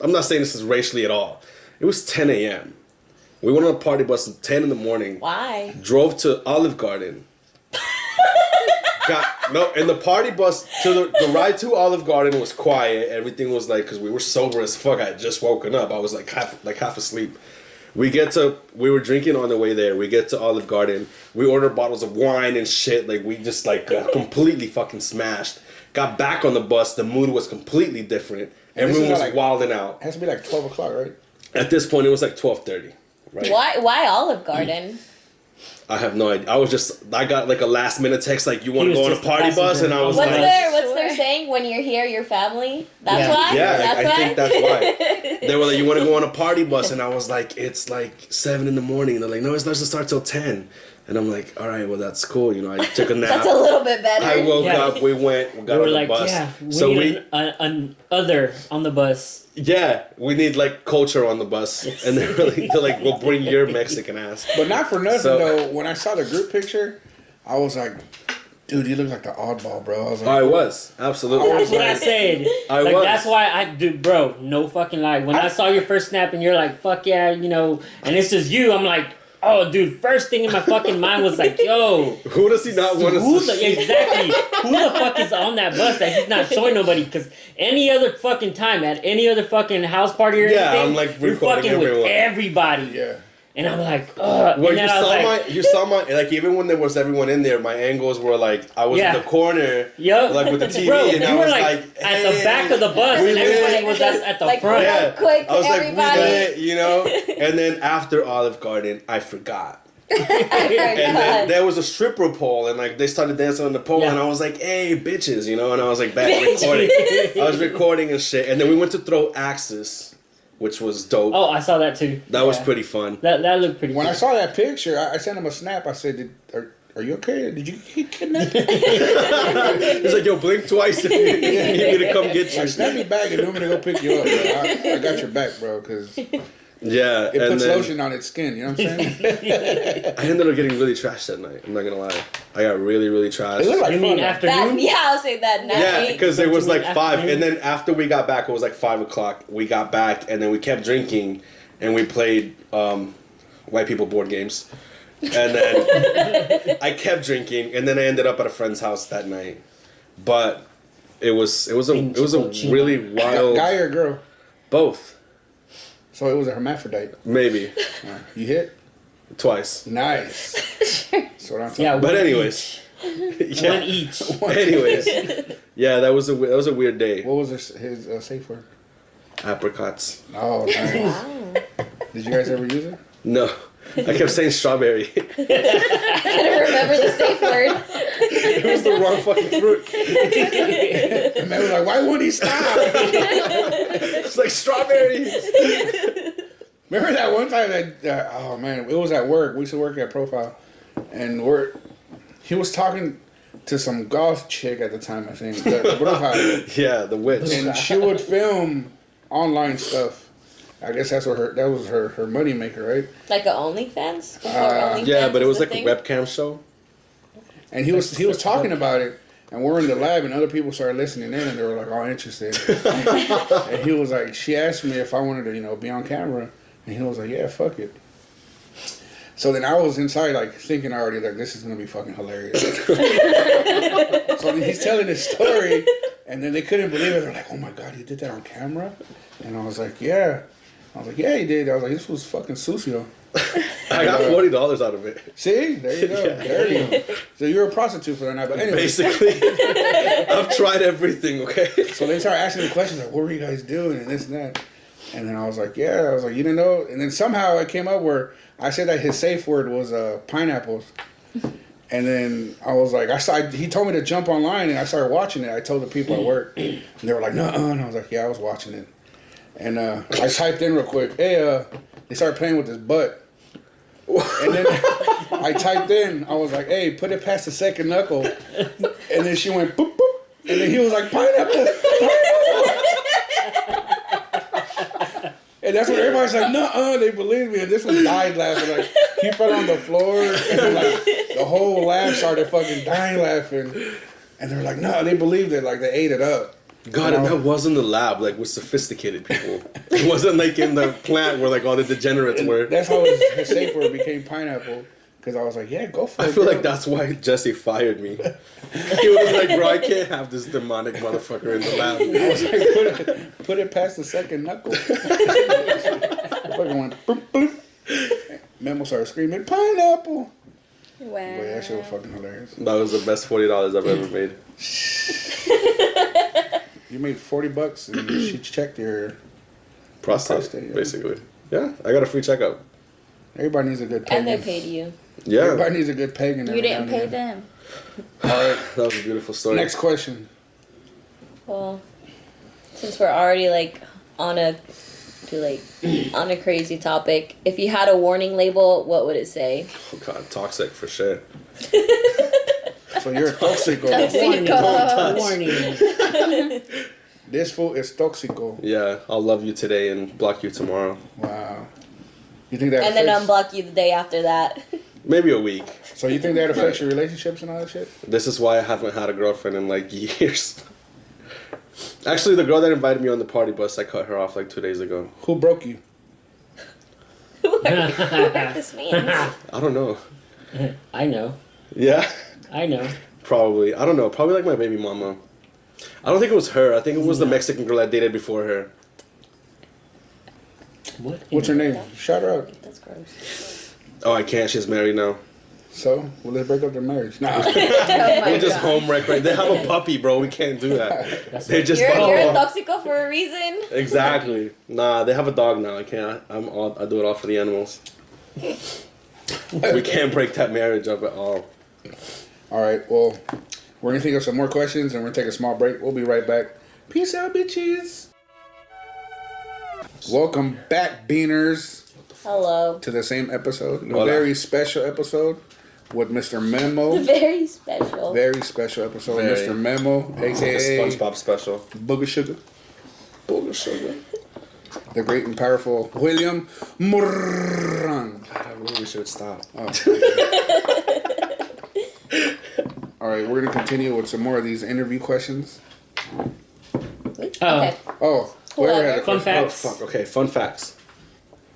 I'm not saying this is racially at all. It was 10 a.m. We went on a party bus at 10 in the morning. Why? Drove to Olive Garden. And the party bus to the ride to Olive Garden was quiet. Everything was like, because we were sober as fuck. I had just woken up. I was like half asleep. We were drinking on the way there. We get to Olive Garden. We order bottles of wine and shit. Like we just like got completely fucking smashed. Got back on the bus. The mood was completely different. And this Everyone was is like- wilding out. It has to be like 12 o'clock, right? At this point, it was like 12:30. Right. Why Olive Garden? I have no idea. I got like a last minute text like, you want He to was go on a just party passing bus? And I was What's like, their saying? When you're here, you're family. That's Yeah. why. yeah, That's I why? think that's why. They were like, you want to go on a party bus? And I was like, it's like 7 in the morning. And they're like, no, it doesn't start till 10. And I'm like, all right, well, that's cool. You know, I took a nap. That's a little bit better. I woke Yeah. up, we got We on were the like, bus. yeah, we So need an other on the bus. we need like culture on the bus. And they're like, we'll bring your Mexican ass. But not for nothing, So- though. When I saw the group picture, I was like, dude, you look like the oddball, bro. I was like, I was, absolutely. That's what I said. I Like was. that's why I do, bro. No fucking lie. When I saw your first snap and you're like, "Fuck yeah," you know, and it's just you. I'm like, oh, dude, first thing in my fucking mind was like, yo, Who does he not want who to the, see? exactly, who the fuck is on that bus that he's not showing nobody? Because any other fucking time, at any other fucking house party or Yeah, anything, I'm, like, you're recording fucking with everyone. everybody. Yeah. And I'm like, Well, and then I was like, you saw my, like, even when there was everyone in there, my angles were like, I was in the corner, yo, like with the TV, bro, and I you were was like at the hey, back of the bus, we and everybody lit. was at the Like, front. Yeah, quick, I was everybody. like, we lit, you know? And then after Olive Garden, I forgot. And then there was a stripper pole, and like they started dancing on the pole, Yeah. and I was like, "Hey, bitches," you know, and I was like back recording. I was recording and shit, and then we went to throw axes, which was dope. Oh, I saw that too. That was Yeah. pretty fun. That looked pretty. When cool. I saw that picture, I sent him a snap. I said, are you okay? Did you get kidnapped? He's like, "Yo, blink twice if you need me to come get you." Like, snap me back and want me to go pick you up. Bro. I got your back, bro, because it Yeah, and puts then lotion on its skin. You know what I'm saying? I ended up getting really trashed that night. I'm not gonna lie, I got really, really trashed. It looked like You mean fun, though. afternoon? I'll say that night. Yeah, because it was like 5, afternoon? and then after we got back, it was like 5 o'clock. We got back, and then we kept drinking, and we played white people board games, and then I kept drinking, and then I ended up at a friend's house that night. But it was a really wild Guy or girl? both So it was a hermaphrodite. maybe You hit? twice. Nice. That's what I'm talking Yeah, about. But one anyways, each. yeah. One each. Anyways, yeah, that was a weird day. What was his safe word? Apricots. Oh, nice. Did you guys ever use it? No, I kept saying strawberry. I couldn't remember the safe word. It was the wrong fucking fruit. And man was like, why won't he stop? It's like strawberries. Remember that one time that, oh man, it was at work. We used to work at Profile. And he was talking to some golf chick at the time, I think. The Bruja. Yeah, the witch. And she would film online stuff. I guess that was her money maker, right? Like a OnlyFans? Before OnlyFans Yeah, but it was the like a thing? webcam show. And he was talking about it, and we're in the lab, and other people started listening in, and they were like all interested. And he was like, she asked me if I wanted to, be on camera, and he was like, yeah, fuck it. So then I was inside, like, thinking already, like, this is gonna be fucking hilarious. So then he's telling this story, and then they couldn't believe it. They're like, oh my god, he did that on camera? And I was like, yeah. I was like, yeah, he did. I was like, this was fucking sucio. I got $40 out of it. See? There you go. Yeah. There you go. So you're a prostitute for that night. But anyway. Basically, I've tried everything. Okay. So they started asking me questions like, what were you guys doing? And this and that. And then I was like, yeah. I was like, you didn't know? And then somehow it came up where I said that his safe word was pineapples. And then I was like, he told me to jump online, and I started watching it. I told the people at work. And they were like, no. And I was like, yeah, I was watching it. And I typed in real quick, hey, they started playing with his butt. And then I typed in, I was like, hey, put it past the second knuckle. And then she went, boop, boop. And then he was like, pineapple. And that's when everybody's like, nuh-uh, they believed me. And this one died laughing. Like, he fell on the floor, and then, like, the whole lab started fucking dying laughing. And they're like, no, they believed it. Like, they ate it up. God, and that wasn't the lab, like, with sophisticated people. It wasn't like in the plant where, like, all the degenerates were. That's how his safe word became pineapple. Because I was like, yeah, go for it. I feel girl. like that's why Jesse fired me. He was like, bro, I can't have this demonic motherfucker in the lab. I was like, put it past the second knuckle. Fucking went boop, boop. Memo started screaming, pineapple. Wow. But yeah, that shit was fucking hilarious. That was the best $40 I've ever made. You made $40 and she checked your Prostate, Prostate, yeah. basically. Yeah, I got a free checkup. Everybody needs a good And pagan. they paid you. Yeah, Everybody needs a good pagan. You every didn't now pay and then. them. All right. that was a beautiful story. Next question. Well, since we're already like on a crazy topic, if you had a warning label, what would it say? Oh God, toxic for sure. So you're a toxico. Warning. This fool is toxico. Yeah, I'll love you today and block you tomorrow. Wow. You think that And then affects, unblock you the day after that. Maybe a week. so you think that affects your relationships and all that shit? This is why I haven't had a girlfriend in like years. Actually, the girl that invited me on the party bus, I cut her off like 2 days ago. Who broke you? This man. I don't know. I know. Yeah, I know. probably. I don't know. Probably like my baby mama. I don't think it was her. I think it was the Mexican girl I dated before her. What? What's her name? Shout her out. That's gross. Oh, I can't. She's married now. So, well, let's break up their marriage. Nah. Oh my We're just God. home wreck, right? They have a puppy, bro. We can't do that. They just You're bought a one. toxico for a reason. Exactly. Nah, they have a dog now. I can't. I do it all for the animals. We can't break that marriage up at all. All right, well, we're going to think of some more questions and we're going to take a small break. We'll be right back. Peace out, bitches. Welcome back, Beaners, Hello. to the same episode. A Hola. very special episode with Mr. Memo. Very special. Very special episode Very. with Mr. Memo, It's like a a.k.a. SpongeBob special. Booger Sugar. Booger sugar. The great and powerful William Moran. God, I really wish it would stop. All right, we're going to continue with some more of these interview questions. Okay. Oh, whoever had a Fun question. Oh, facts. fuck. Okay, fun facts.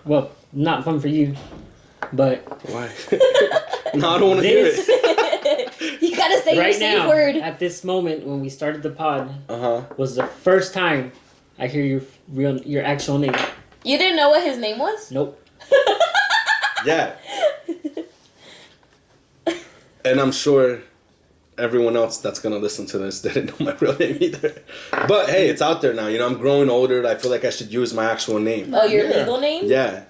Well, not fun for you, but Why? No, I don't want to hear this it. You gotta say your right safe now, word. at this moment when we started the pod, Uh-huh. was the first time I hear your actual name. You didn't know what his name was? Nope. Yeah. And I'm sure everyone else that's going to listen to this didn't know my real name either. But hey, it's out there now. You know, I'm growing older. I feel like I should use my actual name. Oh, your Yeah. legal name? Yeah.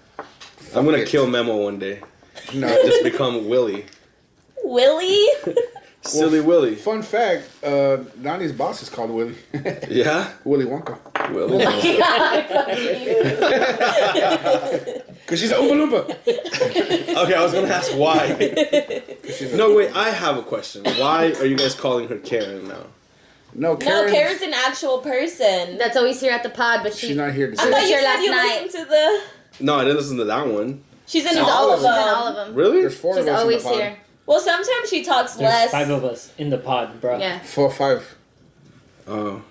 I'm going to it. kill Memo one day. No. Just become Willie. Willie? Silly Willie. Fun fact, Donnie's boss is called Willie. Yeah? Willy Wonka. Willie. Because she's an Oompa Loompa. Okay, I was going to ask why. No, wait, I have a question. Why are you guys calling her Karen now? No, No, Karen. Karen's an actual person. That's always here at the pod, but She's not here to I say thought that. you here said last you night. listened to the... No, I didn't listen to that one. She's in She's all of She's in them. all of them. Really? There's four She's of us always in the pod. here. Well, sometimes she talks There's less. 5 of us in the pod, bro. Yeah. 4 or 5. Oh.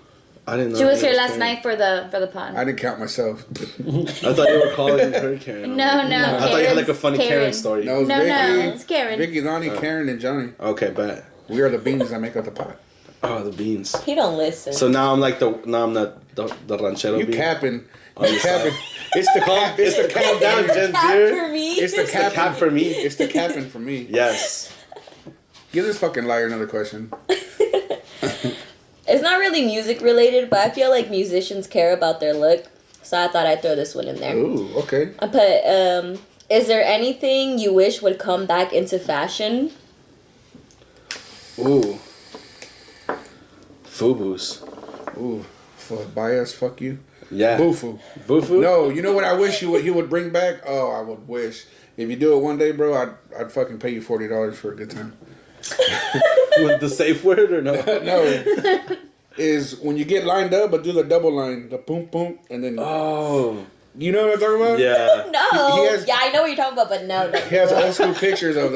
I didn't know. She was it here last Karen. night for the pod. I didn't count myself. I thought you were calling her Karen. No. I thought you had like a funny Karen, Karen. story. No, it's No, Vicky, it's Karen. Vicky, Donnie, Karen, and Johnny. Okay, bet. We are the beans that make up the pot. Oh, the beans. He don't listen. So now I'm like the ranchero You bean. capping. On the You capping. side. It's the cap. It's the Calm cap. down, Gen Cap Z. for me. It's the cap. Cap for me. It's the capping for me. Yes. Give this fucking liar another question. It's not really music related, but I feel like musicians care about their look. So I thought I'd throw this one in there. Ooh, okay. I put, is there anything you wish would come back into fashion? Ooh, Fubu's. ooh. For bias, fuck you. Yeah. Boofu. Bufu? No, you know what I wish you would bring back? Oh, I would wish. If you do it one day, bro, I'd fucking pay you $40 for a good time. With the safe word or no? No. Is when you get lined up, but do the double line, the boom boom, and then Oh. you know what I'm talking about? Yeah. No. He has- Yeah, I know what you're talking about, but no. He has old school pictures of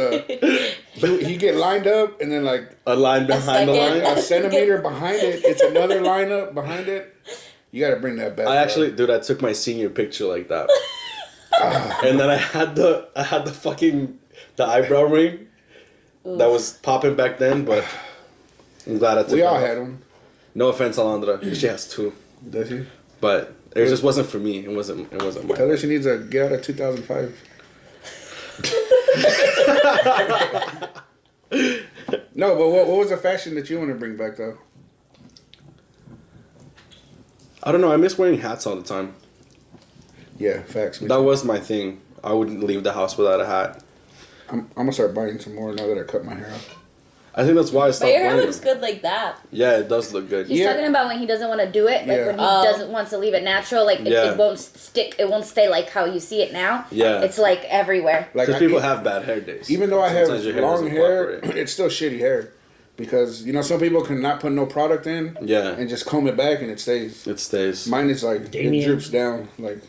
he get lined up and then like A line behind the second. line. a centimeter behind it, it's another lineup behind it. You got to bring that back. I bro. actually, dude, I took my senior picture like that. And then I had the fucking eyebrow ring that was popping back then, but I'm glad I took we all that. had them. No offense, Alondra. She has 2. Does he? But it just wasn't for me. It wasn't my Tell her she needs to get out of 2005. No, but what was the fashion that you want to bring back though? I don't know. I miss wearing hats all the time. Yeah, facts. me That too. was my thing. I wouldn't leave the house without a hat. I'm gonna start buying some more now that I cut my hair off. I think that's why I But stopped your hair wearing looks them. good like that. Yeah, it does look good. He's Yeah. talking about when he doesn't want to do it, like Yeah. when he Oh. doesn't want to leave it natural, like Yeah. it won't stick, it won't stay like how you see it now. Yeah. It's like everywhere. Like Because I- people have bad hair days. even though I have Sometimes your long doesn't hair, cooperate. it's still shitty hair because you know some people can not put no product in, Yeah. and just comb it back and it stays. It stays. Mine is like it Damien. drips down, like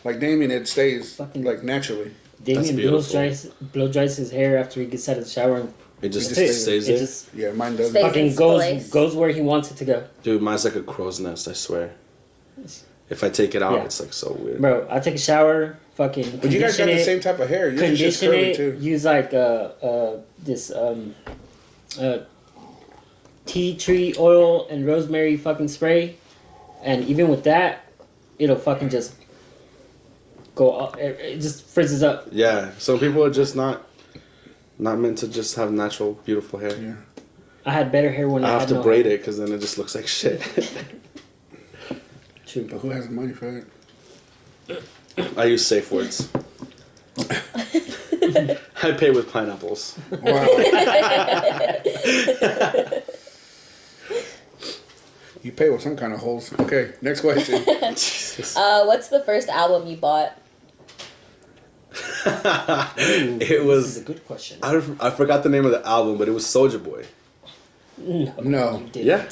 like Damien, it stays Fucking- like naturally. Damien beautiful. blow dries his hair after he gets out of the shower. And It just It just stays it there. just Yeah, mine doesn't. Stays. fucking its goes place. goes where he wants it to go. Dude, mine's like a crow's nest, I swear. If I take it out, Yeah. it's like so weird. Bro, I take a shower, fucking. But you guys got condition the it, same type of hair. Yours is just condition curly it. too. Use like this tea tree oil and rosemary fucking spray, and even with that, it'll fucking just go up. It just frizzes up. Yeah, some people are just not meant to just have natural, beautiful hair. Yeah. I had better hair when I I have had to no braid hair. it because then it just looks like shit. True. But who has the money for that? I use safe words. I pay with pineapples. Wow. You pay with some kind of holes. Okay, next question. What's the first album you bought? It This is was. a good question. I forgot the name of the album, but it was Soulja Boy. No. you didn't. Yeah.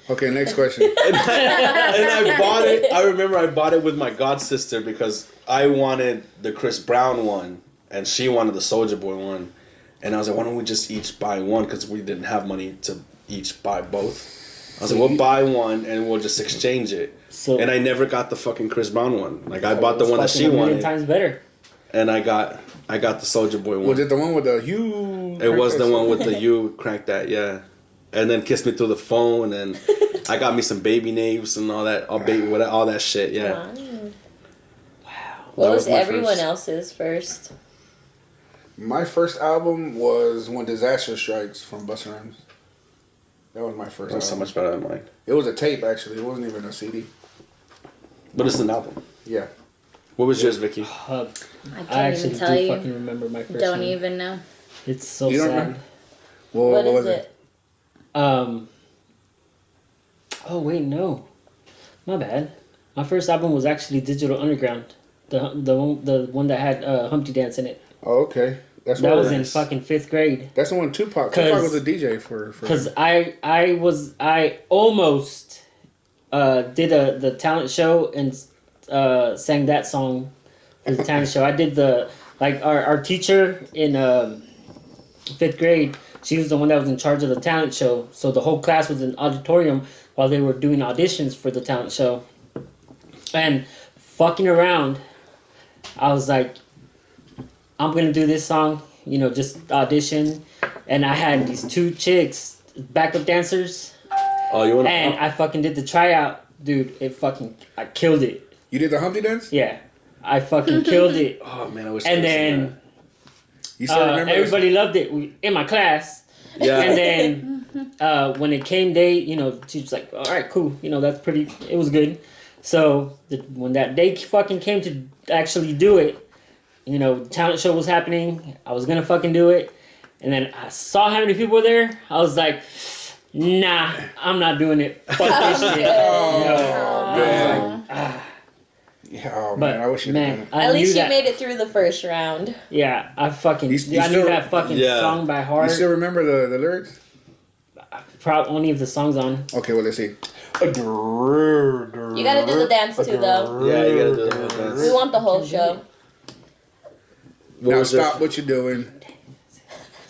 Okay, next question. And I bought it. I remember I bought it with my god sister because I wanted the Chris Brown one and she wanted the Soulja Boy one, and I was like, why don't we just each buy one because we didn't have money to each buy both. I was like, we'll buy one and we'll just exchange it. So And I never got the fucking Chris Brown one. Like I bought the it's one that fucking she a million wanted, times better. and I got the Soulja Boy one. Was it the one with the you? It was the one with the you crank that, yeah. And then kissed me through the phone, and I got me some baby names and all that, all that shit, yeah. Wow. That What was was my everyone first. else's first? My first album was When Disaster Strikes from Busta Rhymes. That was my first That was so album. much better than mine. It was a tape, actually. It wasn't even a CD. But it's an album. Yeah. What was yours, Vicky? I I can't actually even tell do you. fucking remember my first Don't one. even know. It's so You don't sad. remember? Well, What was is it? Oh wait, no, my bad. My first album was actually Digital Underground, the one that had Humpty Dance in it. Oh, okay. That's That what was in nice. fucking 5th grade. That's the one Tupac. 'Cause- Tupac was a DJ for Cause I almost did the talent show and sang that song for the talent show. I did our teacher in 5th grade. She was the one that was in charge of the talent show. So the whole class was in auditorium while they were doing auditions for the talent show. And fucking around, I was like, I'm gonna do this song, just audition. And I had these 2 chicks, backup dancers, Oh, you want and I fucking did the tryout. Dude, I killed it. You did the Humpty Dance? Yeah. I fucking killed it. Oh, man, I wish I And could see then You still remember this? everybody loved it in my class. that. Yeah. And then when it came day, she was like, all right, cool. That's pretty, it was good. So when that day fucking came to actually do it, talent show was happening. I was going to fucking do it. And then I saw how many people were there. I was like, nah, I'm not doing it. Fuck this shit. Oh, man. Yeah, oh, But man, I wish you had done it. I At knew least you that, made it through the first round. Yeah, I fucking, You I knew still- that fucking Yeah. song by You heart. still remember the lyrics? Probably only if the song's on. Okay, well, let's see. You gotta do the dance too, though. Yeah, you gotta do the whole dance. We want the whole show. What Now was your- stop what you're doing.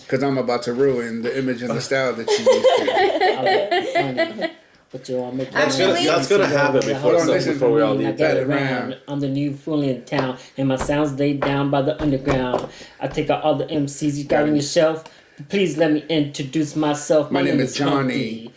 Because I'm about to ruin the image and the style that you used to. But you want to make Actually- That's gonna happen Hold on, listen. before we all I leave. get that around. around. I'm the new fool in town, and my sounds laid down by the underground. I take out all the MCs you got on your shelf. Please let me introduce myself. My name is Johnny.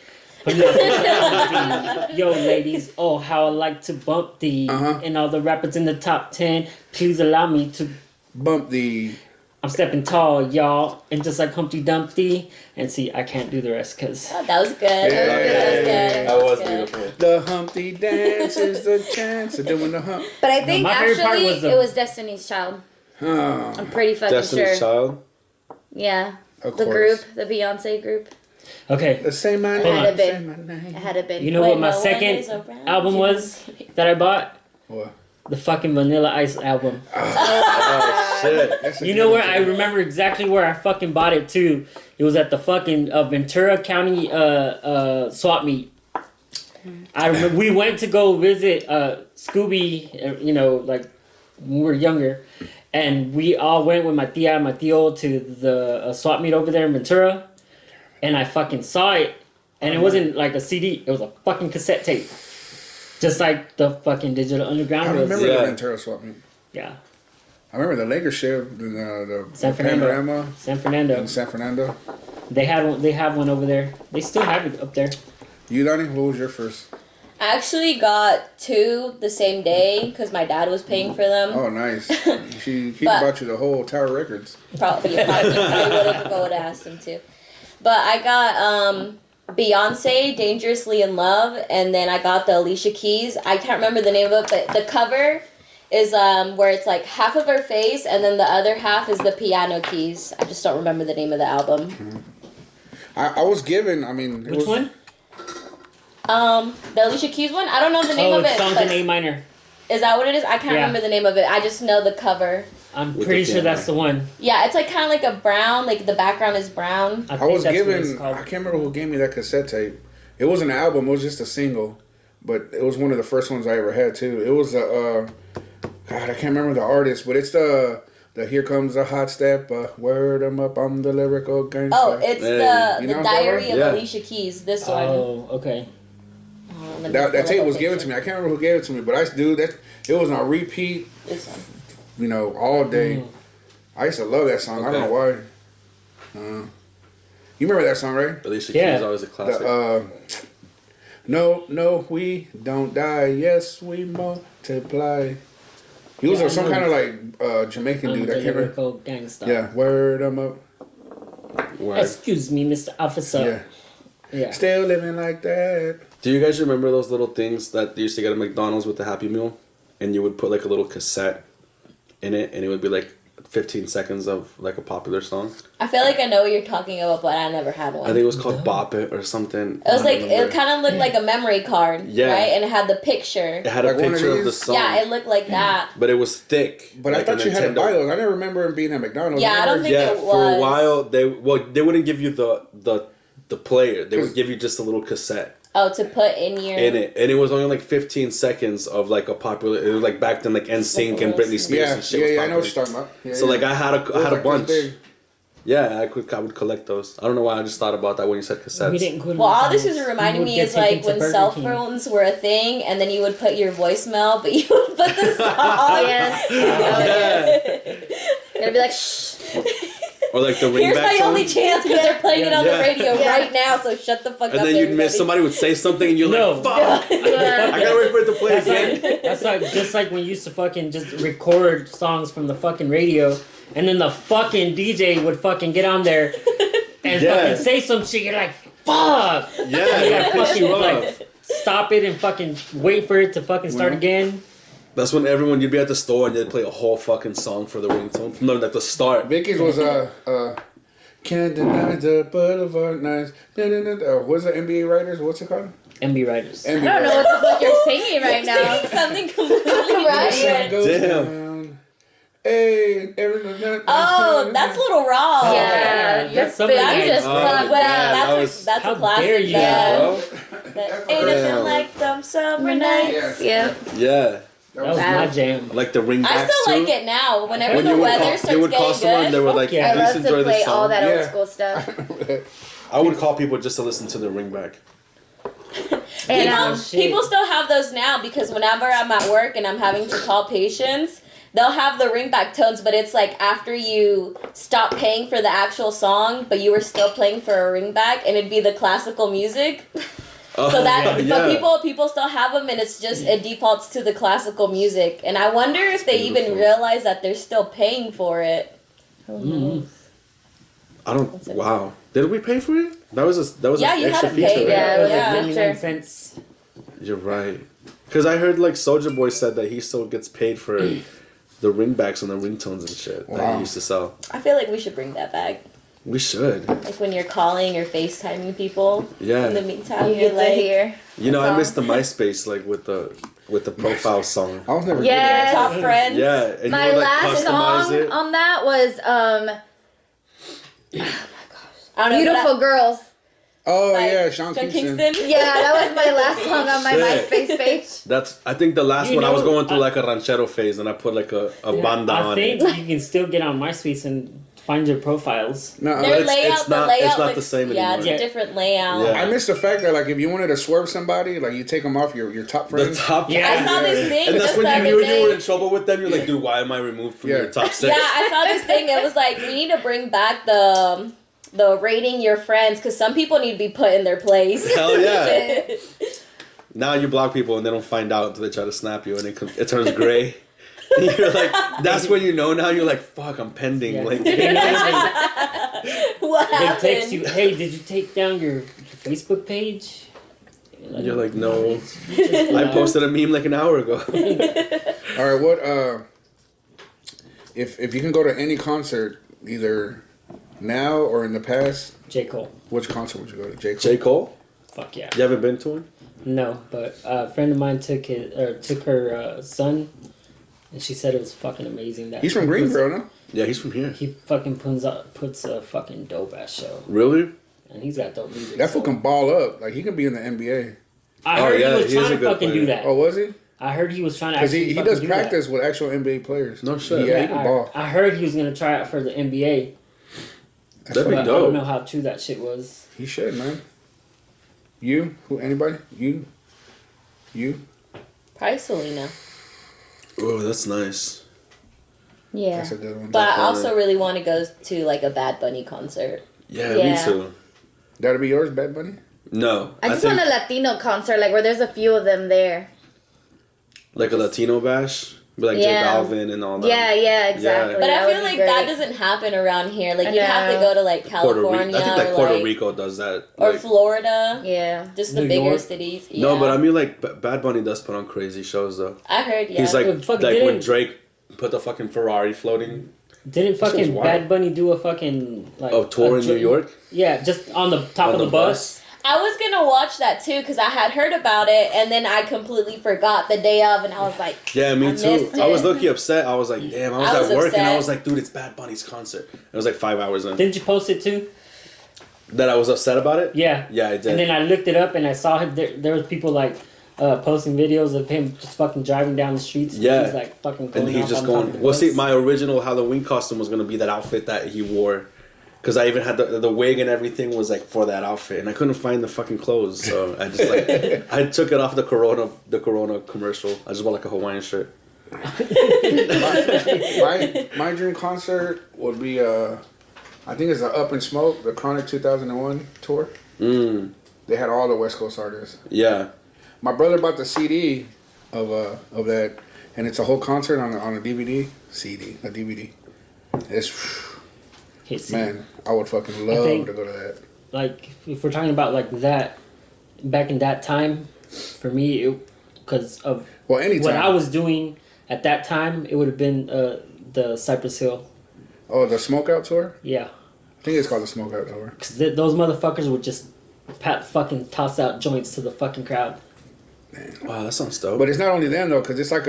Humpty. Humpty. Yo, ladies, oh how I like to bump the Uh-huh. and all the rappers in the top 10. Please allow me to. Bump the... I'm stepping tall, y'all, and just like Humpty Dumpty. And see, I can't do the rest because Oh, that was good. That was good. That was good. That was good. beautiful. The Humpty Dance is the chance of doing the hump. But I think my favorite part actually was the- it was Destiny's Child. Oh, I'm pretty fucking Destiny's sure. Child. Yeah. of The course. group, the Beyonce group. okay. Say my It name. had to Say been. my name. It had to been. You know When what my no one second is around album you. was that I bought? What? The fucking Vanilla Ice album. Oh shit. That's a You good know one, where I too. remember exactly where I fucking bought it too. It was at the fucking Ventura County swap meet. I remember we went to go visit Scooby, like when we were younger, and we all went with my tia and my tío to the swap meet over there in Ventura, and I fucking saw it, and it wasn't like a CD, it was a fucking cassette tape, just like the fucking Digital Underground I was. remember Yeah. the Ventura swap meet. Yeah. I remember the Lakers ship, the San Fernando. Panorama San Fernando. in San Fernando. They had one. They have one over there. They still have it up there. You, Donnie, what was your first? I actually got 2 the same day because my dad was paying for them. Oh, nice. He But- bought you the whole Tower Records. Probably would have asked him to. But I got Beyonce, Dangerously in Love, and then I got the Alicia Keys. I can't remember the name of it, but the cover is where it's like half of her face and then the other half is the piano keys. I just don't remember the name of the album. I was given, I mean... Which one? The Alicia Keys one? I don't know the name of it's it. songs But in A minor. is that what it is? I can't Yeah. remember the name of it. I just know the cover. I'm With pretty the sure piano. that's the one. Yeah, it's like kind of like a brown, like the background is brown. I think was that's what it's given... called. I can't remember who gave me that cassette tape. It wasn't an album, it was just a single. But it was one of the first ones I ever had, too. It was God, I can't remember the artist, but it's the Here Comes a Hot Step, Word 'em Up, I'm the Lyrical Gangster. Oh, it's Hey. You the know Diary what of I'm- Alicia Keys. This one. Oh, okay. Let me That pull tape up a was given to picture. me. I can't remember who gave it to me, but it was on repeat, This one. you know, all day. I used to love that song. I don't know why. You remember that song, right? Alicia Yeah. Keys is always a classic. No, we don't die. Yes, we multiply. He was Yeah, I some know. kind of like Jamaican dude. I can't remember. Lyrical gangsta. Yeah, word 'em up. Word. Excuse me, Mr. Officer. Yeah, Yeah. still living like that. Do you guys remember those little things that you used to get at McDonald's with the Happy Meal? And you would put like a little cassette in it and it would be like 15 seconds of like a popular song. I feel like I know what you're talking about, but I never had one. I think it was called Bop It or something. it was I like don't remember. it kind of looked like a memory card, Yeah. right? And it had the picture. It had Like a one of picture of the these? song. Yeah, it looked like that. But it was thick. But I like thought a you had to Nintendo. buy those. I never remember him being at McDonald's. Yeah, I don't think Yeah, it for a was. while they wouldn't give you the player. They would 'Cause- give you just a little cassette Oh, to put in your. in it, and it was only like 15 seconds of like a popular. It was like back then, like NSYNC and Britney Spears Yeah, and shit. yeah, was I know what popular. you're talking about. Yeah, So yeah. like I had It was a like this bunch. big. Yeah, I would collect those. I don't know why I just thought about that when you said cassettes. We didn't go to Well, all this McDonald's. is reminding We would me get is like taken to when Burger cell King. phones were a thing, and then you would put your voicemail, but you would put the song. Yes. Yeah. It'd be like, shh. Or like the Here's ringback my song. only chance because they're playing it on Yeah. the radio Yeah. right now. So shut the fuck up. And then you'd miss everybody. somebody would say something and you're No. like, fuck! Yeah. I gotta wait for it to play That's again. like, that's like just like when you used to fucking just record songs from the fucking radio, and then the fucking DJ would fucking get on there and Yeah. fucking say some shit. You're like, fuck. Yeah, You that gotta pissed fucking you off. like stop it and fucking wait for it to fucking start again. That's when everyone you'd be at the store and they'd play a whole fucking song for the ringtone from like the start. Vicky's was can't deny the Boulevard Nights. What's the NBA writers? What's it called? MB Writers. NBA I don't know what the fuck you're singing right now. something completely Right? different. Goes Damn. down. Hey, everyone. Oh, that's Little Raw. Yeah, yeah, you're that's something you just like- fucked Oh, Well, yeah, up. that was- that's How a classic. dare you, yeah. Bro. Ain't nothing Damn. like them summer nights. Yeah. Yeah. That was Wow. my jam. Like the ringbacks I still too. like it now. Whenever When the you would weather call, starts they would call getting someone and they good. were like, Yeah. I please love enjoy to the play song. all that Yeah. old school stuff. I would call people just to listen to the ringback. And shit. People still have those now because whenever I'm at work and I'm having to call patients, they'll have the ringback tones, but it's like after you stop paying for the actual song, but you were still playing for a ringback, and it'd be the classical music. So that, but people still have them, and it's just it defaults to the classical music. And I wonder if they even Beautiful. realize that they're still paying for it. Mhm. I don't. Wow. Did we pay for it? That was Yeah, an you extra had to pay, feature, right? Yeah, it was Yeah. a 99 feature. cents. You're right. Because I heard like Soulja Boy said that he still gets paid for the ringbacks and the ringtones and shit that Wow. he used to sell. I feel like we should bring that back. We should. Like when you're calling or FaceTiming people. In the Yeah. meantime, you you're get to like, hear. You know, I song. missed the MySpace like with the profile song. I was never Yeah. top friends. Yeah, and My you would like last customize song it. on that was I don't know, Beautiful but Girls. Oh Like, yeah, Sean Kingston. Yeah, that was my last song on my Shit. MySpace page. That's I think the last You one I was know, going through like a ranchero phase and I put like a banda I on think it. you can still get on MySpace and find your profiles. No, Their it's layout, the not- layout it's not looks, the same yeah, anymore. it's a different layout. Yeah. I miss the fact that like if you wanted to swerve somebody, like you take them off your top The friends. top. Yeah. I saw this thing And that's just when the you other knew you were day. in trouble with them. You're like, dude, why am I removed from Yeah. your top 6? Yeah, I saw this thing. It was like we need to bring back the rating your friends because some people need to be put in their place. Hell yeah. Now you block people and they don't find out until they try to snap you and it turns gray. You're like, that's when you know now. You're like, fuck, I'm pending. Yeah. Like, They What happened? text you, hey, did you take down your Facebook page? you're like, no. You just, I posted a meme like an hour ago. All right, what if you can go to any concert, either now or in the past, J. Cole. which concert would you go to? J. Cole? J. Cole? Fuck yeah. You haven't been to one? No, but a friend of mine took her son, and she said it was fucking amazing. That He's from Greensboro, no? Yeah, he's from here. He fucking puts a fucking dope ass show, Really? and he's got dope music. That fool can ball up. Like he can be in the NBA. I Oh, heard yeah, he was he is trying a to good fucking player. do that. Oh, was he? I heard he was trying to Because actually he fucking does do practice with actual NBA players. No shit. Yeah, That. he can ball. I heard he was gonna try out for the NBA. That'd be But I don't dope. know how true that shit was. He should, man. You? Who? Anybody? You? Probably Selena. Oh, that's nice. Yeah. That's a good one. But I Definitely. also really want to go to like a Bad Bunny concert. Yeah, Yeah. me too. That'll be yours, Bad Bunny? No. I just think want a Latino concert, like where there's a few of them there. like a Latino bash. Be like Yeah. J Balvin and all that. Yeah, exactly. But That I would feel be like great. that doesn't happen around here. Like I you have to know. go to like Puerto Rico. California I think like or Puerto like, Rico does that. or Like, Florida. Yeah. Just the New bigger York? cities. no, Yeah. but I mean like Bad Bunny does put on crazy shows though. I heard. Yeah. He's like Dude, fuck, when didn't- Drake put the fucking Ferrari floating Didn't That shit's fucking wild. Bad Bunny do a fucking like of tour a in New York. Yeah, just on the top On of the the bus. I was gonna watch that too because I had heard about it and then I completely forgot the day of and I was like, Yeah, me I too. missed I was it. low-key upset. I was like, damn, I was I was at work and I upset. was like, dude, it's Bad Bunny's concert. It was like 5 hours in. Didn't you post it too? That I was upset about it? Yeah. Yeah, I did. And then I looked it up and I saw him. There was people like posting videos of him just fucking driving down the streets. Yeah. He's like fucking going And he's off just on top of going. the Well, bus. see, my original Halloween costume was gonna be that outfit that he wore, because I even had the wig and everything was like for that outfit, and I couldn't find the fucking clothes, so I just like I took it off the Corona commercial. I just bought like a Hawaiian shirt. My dream concert would be I think it's the Up in Smoke, the Chronic 2001 tour. They had all the West Coast artists. Yeah, My brother bought the CD of that, and it's a whole concert on a DVD. A DVD. It's Okay, see, man, I would fucking love think- to go to that. like if we're talking about like that, back in that time, for me, because of Well, anytime. what I was doing at that time, it would have been the Cypress Hill. Oh, the Smokeout tour. Yeah, I think it's called the Smokeout tour. because those motherfuckers would just fucking toss out joints to the fucking crowd. wow, that sounds dope. But it's not only them though, because it's like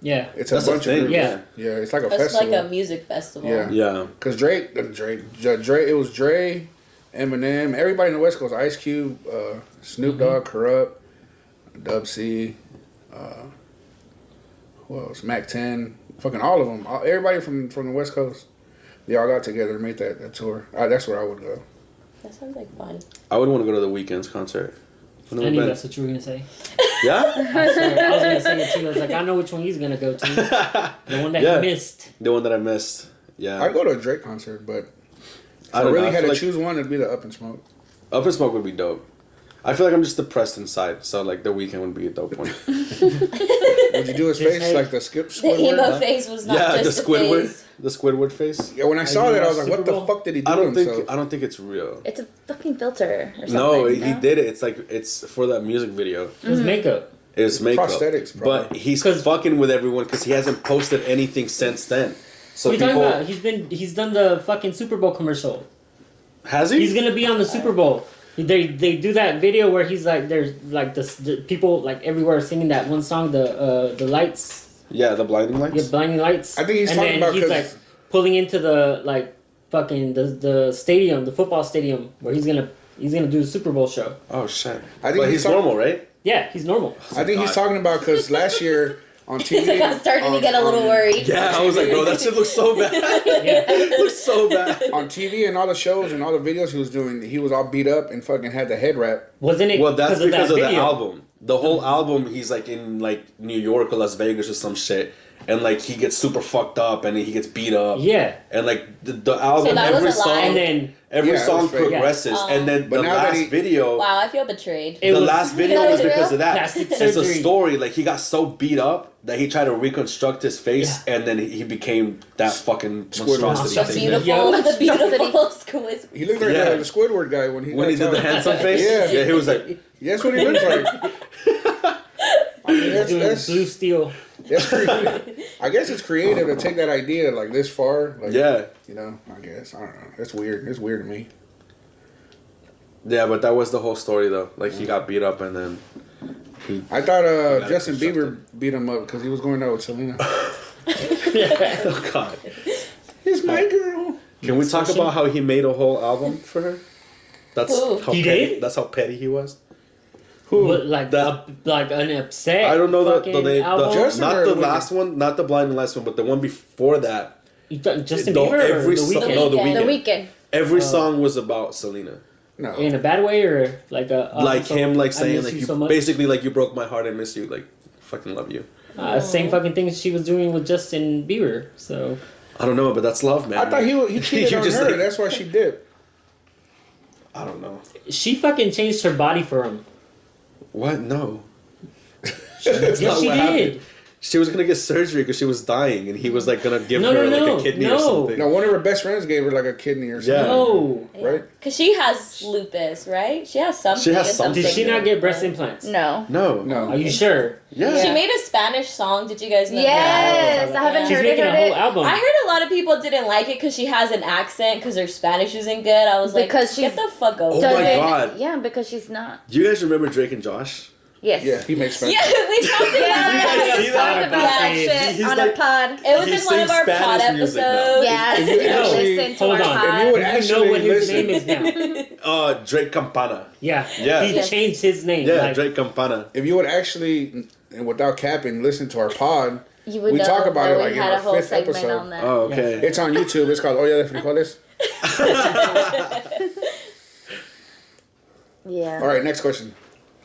Yeah, it's a That's the bunch of thing, groups. yeah. Yeah, it's like a It's festival. like a music festival. Yeah. yeah, Cause Dre, it was Dre, Eminem, everybody in the West Coast, Ice Cube, Snoop Dogg, Corrupt, Dub C, who else? Mac 10, fucking all of them, everybody from the West Coast, they all got together and made that tour. That's where I would go. That sounds like fun. I would want to go to the Weeknd's concert. I've I never knew been. that's what you were gonna say. Yeah, Sorry, I was gonna say it too. I was like, I know which one he's gonna go to. The one that Yeah. he missed. the one that I missed. Yeah, I'd go to a Drake concert, but if I don't know, really had feel to like choose one, it'd be the Up in Smoke. Up in Smoke would be dope. I feel like I'm just depressed inside, so like the Weeknd would be a dope one. Would you do his His face head. like the Skip The Squidward? emo face was not Yeah, the just a Squidward, face. the Squidward face. Yeah, when I saw you that, I was watched like, what Super the Bowl? fuck did he do I to don't think himself? I don't think it's real. It's a fucking filter or something. No, he did it. It's like it's for that music video. His makeup. It's makeup. Prosthetics, probably. But he's 'Cause- fucking with everyone because he hasn't posted anything since then. So What are you people talking about? He's done the fucking Super Bowl commercial. has he? He's gonna be on the Super Bowl. They do that video where he's like, there's like the people like everywhere singing that one song, the lights, Yeah, the blinding lights. yeah, blinding lights. I think he's and talking then about he's 'cause- like pulling into the like fucking the stadium, the football stadium where he's gonna do the Super Bowl show. Oh shit! I think but he's he's normal, right? Yeah, he's normal. I think he's God. talking about because last year on TV. I'm starting to get a little worried. Yeah, I was like, bro, that shit looks so bad. It looks so bad. On TV and all the shows and all the videos he was doing, he was all beat up and fucking had the head wrap. Wasn't it? Well, that's because of the video? album. The whole album, he's like in like New York or Las Vegas or some shit, and like he gets super fucked up and he gets beat up. Yeah. And like the album, So that every was a lie? song, And then every Yeah, it song was fake. progresses, and then But the now that last he- video. Wow, I feel betrayed. It The was- last video That was was because real? of that. Plastic It's a surgery. story. Like he got so beat up that he tried to reconstruct his face, and then he became that fucking Squidward. monstrosity. The Something. beautiful, Yeah. the beautiful Squid. He looked like Yeah. the Squidward guy when he When he did the handsome face, Yeah. he was like, That's what he looked like. I mean, Doing that's Blue Steel. creative. I guess it's creative to take that idea like this far. Like, yeah, You know, I guess. I don't know. It's weird. It's weird to me. yeah. But that was the whole story, though. Like he got beat up, and then I thought gotta Justin construct Bieber beat him up because he was going out with Selena. oh god. It's my girl. Can we talk about how he made a whole album for her? That's Who? how He petty, did? That's how petty he was. But like That- like an upset. I don't know the fucking name. album. Justin Not or the Weeknd? last one, not the blinding last one, but the one before that. You thought Justin No, Bieber or every the song- Weeknd? no, The The Weeknd. Weeknd. Every song was about Selena. No. In a bad way or like a Like so him, like I saying, miss like you you so much? basically like you broke my heart, I miss you, like fucking love you. Same fucking thing she was doing with Justin Bieber. So I don't know, but that's love, man. I thought he cheated You on just her. like- That's why she dipped. I don't know. she fucking changed her body for him. What? No. Yes, not she what did. happened. She was gonna get surgery because she was dying, and he was like gonna give No, her no, like no, a kidney no. or something. No, one of her best friends gave her like a kidney or something. Yeah. No. Right? Because she has lupus, right? She has something. She has or something. Did she not get breast Yeah. implants? No. No. No. Are you sure? Yeah. She made a Spanish song. Did you guys know Yes, that? I haven't She's heard making a it. whole album. I heard a lot of people didn't like it because she has an accent because her Spanish isn't good. I was like, Because get she's- the fuck over Oh it. my Doesn't- God. Yeah, because she's not. Do you guys remember Drake and Josh? Yes. Yeah, he makes sense. Yeah, we talked about Yeah, it. see we that? talked about that He's shit on like- a pod. It was He in one of sings our pod Spanish music now. episodes. Yes, If you you can actually- listen to hold our on. pod. If you would You know actually what his listen. name is now. Drake Campana. Yeah. Yeah. He Yes. changed his name. Yeah, like, Drake Campana. If you would actually, and without capping, listen to our pod, You would we know talk about that it we like in had our a whole 5th segment episode. on that. Oh, okay. It's on YouTube. It's called Olla de Frijoles. Yeah. All right, next question.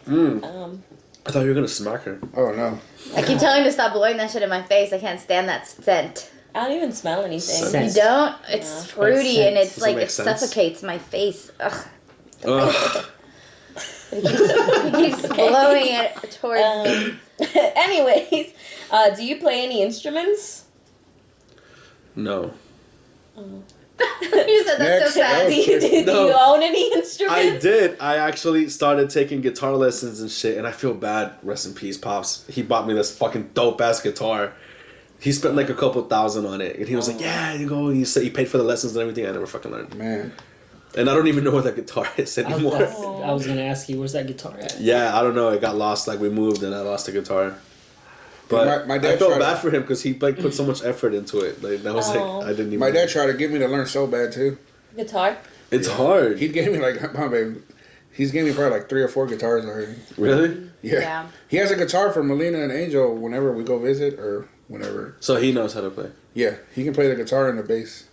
I thought you were gonna smack her. Oh, no. I keep telling him to stop blowing that shit in my face. I can't stand that scent. I don't even smell anything. Scent. You Scent. don't? It's fruity and it's Does it like make it sense? suffocates my face. Ugh. Ugh. He keeps blowing it towards me. Anyways, do you play any instruments? No. You said that's Next. so sad. Oh, Do you, shit. do you own any instruments? I did. I actually started taking guitar lessons and shit, and I feel bad. Rest in peace, Pops. He bought me this fucking dope ass guitar. He spent like a couple thousand on it, and he was like, "Yeah, you go." And he said he paid for the lessons and everything. I never fucking learned, Man. and I don't even know where that guitar is I was, anymore. I was gonna ask you, where's that guitar at? Yeah, I don't know. It got lost. Like we moved, and I lost the guitar. But My dad I felt tried bad to- for him because he like put so much effort into it. Like I was Oh. like, I didn't even. My dad tried to get me to learn so bad, too. Guitar? It's hard. He gave me like, my baby, he's gave me probably like 3 or 4 guitars already. Really? Yeah. Yeah. He has a guitar from Melina and Angel whenever we go visit or whenever. So he knows how to play. Yeah, he can play the guitar and the bass.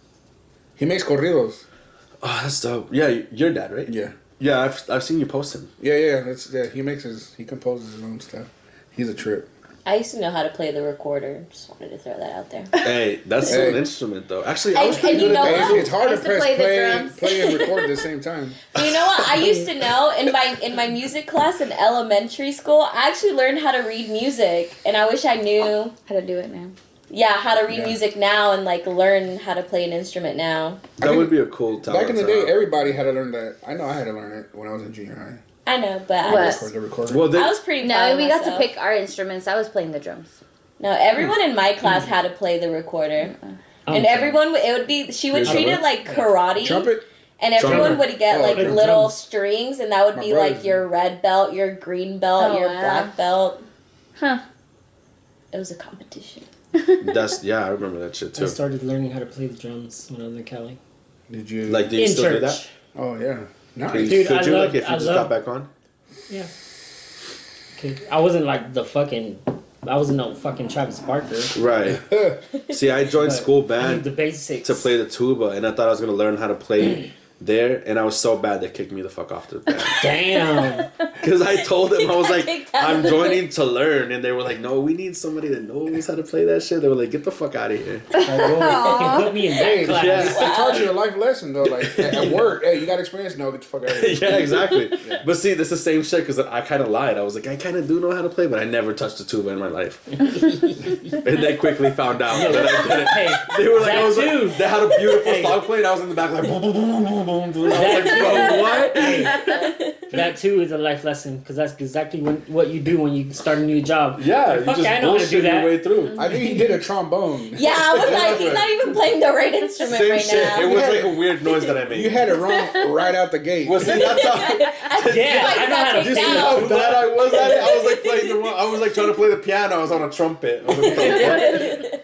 He makes corridos. Oh, that's dope. Yeah, your dad, right? Yeah. Yeah, I've seen you post him. Yeah. He composes his own stuff. He's a trip. I used to know how to play the recorder. Just wanted to throw that out there. Hey, that's Hey. an instrument though. Actually, I was And pretty you good know at what? that. It's hard I to used to press play the play, drums. play and record at the same time. You know what? I used to know in my music class in elementary school, I actually learned how to read music, and I wish I knew, How to do it now. how to read Yeah. music now and like learn how to play an instrument now. That would be a cool talent. Back in the to day, have. everybody had to learn that. I know I had to learn it when I was in junior high. I know, but What? I just, Record the recorder. Well, they, I was pretty proud No, of we got to myself. pick our instruments. I was playing the drums. No, everyone in my class had to play the recorder. And Okay. everyone, it would be, she would How treat to it like karate. Trumpet? And everyone Trumpet. would get Oh, like okay. little Drums. strings, and that would My be brothers like your red belt, your green belt, Oh, your wow. black belt. Huh. It was a competition. I remember that shit I too. started learning how to play the drums when I was in Cali. Did you? Like, do you In still do church. that? Oh, yeah. Nice. Could Dude, could I you love- like if you I just love- got back on? Yeah. Okay. I wasn't like the fucking I wasn't no fucking Travis Barker. Right. See, I joined But school I band need the basics to play the tuba, and I thought I was gonna learn how to play there, and I was so bad they kicked me the fuck off the band. Damn. Because I told them, I was like, Kicked out I'm of the joining to learn, and they were like, no, we need somebody that knows how to play that shit. They were like, get the fuck out of here. Like, well, fucking put me in that Hey, class. Yeah. They taught you a life lesson though. Like at work, hey, you got experience? No, get the fuck out of here. Yeah, exactly. But see, this is the same shit because I kind of lied. I was like, I kind of do know how to play, but I never touched the tuba in my life. And they quickly found out that I didn't. Hey, They were like, that I was too. like, they had a beautiful Hey. song playing. I was in the back like, boom, boom, boom, boom, boom, boom. I was like, bro, what? That too is a life lesson because that's exactly what you do when you start a new job. Yeah, you Fuck, just I know how to do bullshit your that. way through. I think he did a trombone. Yeah, I was like, he's not even playing the right instrument Same right shit. now. It was like a weird noise that I made. You had it wrong right out the gate. Well, see, that's how. Yeah, I know how to You do see that. how bad I was at it? I was like playing the wrong. I was like trying to play the piano. I was on a trumpet. I was like, what the fuck?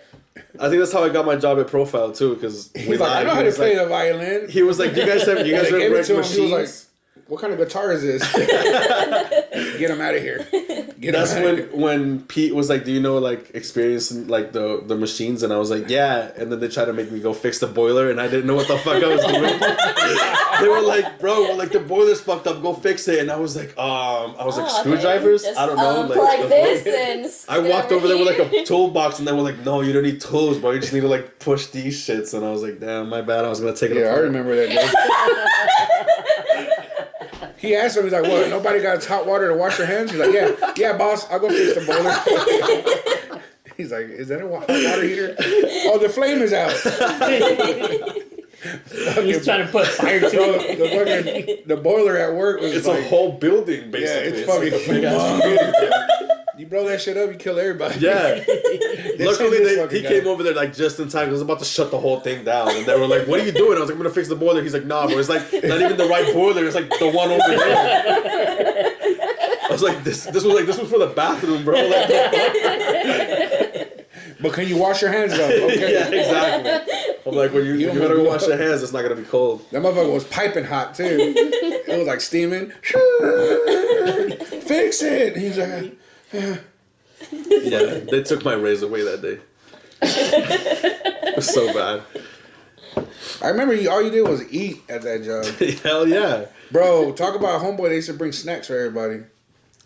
I think that's how I got my job at Profile too, because He's like, I know how to play the violin. He was like, "You guys have They gave ever it wrecked to him. He was like, machines?" what kind of guitar is this? Get him out of here. Get That's him out of here. when Pete was like, "Do you know like experience in, like the machines?" And I was like, "Yeah." And then they tried to make me go fix the boiler, and I didn't know what the fuck I was doing. They were like, "Bro, well, like the boiler's fucked up. Go fix it." And I was like, Okay. screwdrivers? Just I don't know. unplug this and I stick walked over there with like here. a toolbox, and they were like, "No, you don't need tools, bro. You just need to like push these shits." And I was like, "Damn, my bad. I was gonna take it Yeah, I apart." remember that day. He asked him, he's like, what, nobody got hot water to wash your hands? He's like, yeah, boss, I'll go fix the boiler. He's like, is that a hot water heater? Oh, the flame is out. He's trying to put fire to it. The boiler at work was It's like, a whole building, yeah, basically. it's fucking humongous. You blow that shit up, you kill everybody. Yeah. Luckily, this fucking he guy. came over there like just in time. He was about to shut the whole thing down, and they were like, "What are you doing?" I was like, "I'm gonna fix the boiler." He's like, "Nah, bro. It's like not even the right boiler. It's like the one over there." I was like, "This was for the bathroom, bro." Like, But can you wash your hands up? Okay. yeah, exactly. I'm like, "When you gotta go wash your hands, it's not gonna be cold." That motherfucker was piping hot too. It was like steaming. Fix it. He's like, Yeah, they took my raise away that day. It was so bad. I remember all you did was eat at that job. Hell yeah. Bro, talk about homeboy. They used to bring snacks for everybody.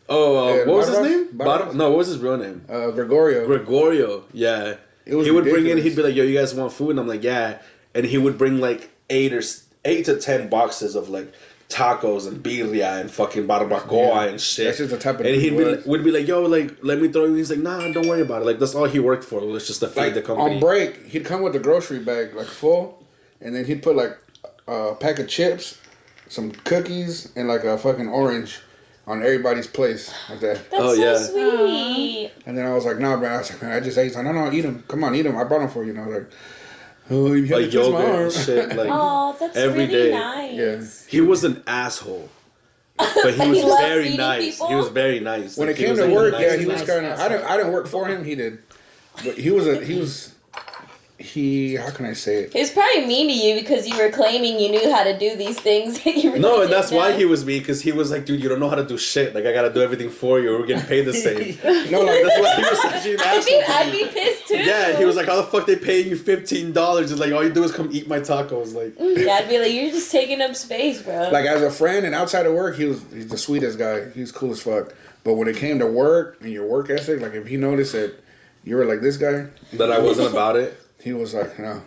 Oh, Yeah, what was his Barros? name? Barros? No, what was his real name? Gregorio. Gregorio. Yeah. It was He would bring in. ridiculous. He'd be like, "Yo, you guys want food?" And I'm like, "Yeah." And he would bring like 8 to 10 boxes of like tacos and birria and fucking barbacoa Yeah. and shit. That's just the type of And dude he'd he be was. like, would be like, "Yo, like, let me throw you." He's like, "Nah, don't worry about it. Like, that's all he worked for. Was just to feed Like the company." on break, he'd come with the grocery bag like full, and then he'd put like a pack of chips, some cookies, and like a fucking orange on everybody's place like that. That's Oh, so yeah. sweet. And then I was like, nah, bro. I was like, man, I just ate. He's like, no, eat them. Come on, eat them. I brought them for you. And I was like, oh, you had Like to twist my yogurt arm. and shit. Like, Oh, that's every really day. nice. Yeah. he was an asshole. But he was He loved very feeding nice. people? He was very nice. When Like, it he came was, to like, work, nice yeah, and he was nice. kind of. I didn't work for him. He did, but he was. How can I say it? He was probably mean to you because you were claiming you knew how to do these things. That you really No, and that's didn't why know. he was me, because he was like, "Dude, you don't know how to do shit. Like, I gotta do everything for you. We're getting paid the same." No, like That's why he was such an asshole. to I'd me. be pissed too. Yeah, he was like, "How the fuck they paying you $15? It's like all you do is come eat my tacos." Like, Yeah, I'd be like, you're just taking up space, bro. like as a friend and outside of work, he's the sweetest guy. He's cool as fuck. But when it came to work and your work ethic, like if he noticed that you were like this guy, that I wasn't about it. he was like, no.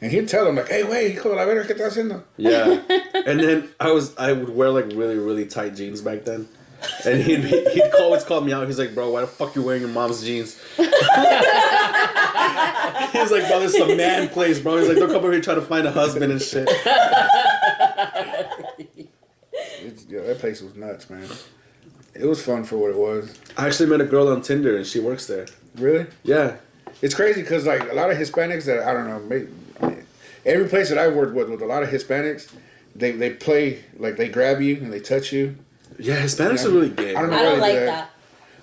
And he'd tell him like, hey, wait, hijo, la verga, ¿qué estás haciendo? Yeah, and then I would wear like really really tight jeans back then, and he'd always call me out. He's like, "Bro, why the fuck you wearing your mom's jeans?" He's like, "Bro, this is a man place, bro." He's like, "Don't come over here trying to find a husband and shit." Yeah, that place was nuts, man. It was fun for what it was. I actually met a girl on Tinder, and she works there. Really? Yeah. It's crazy because like a lot of Hispanics that I don't know, every place that I've worked with a lot of Hispanics, they play like they grab you and they touch you. Yeah, Hispanics Yeah. are really gay. I don't know I why don't they do like that. that.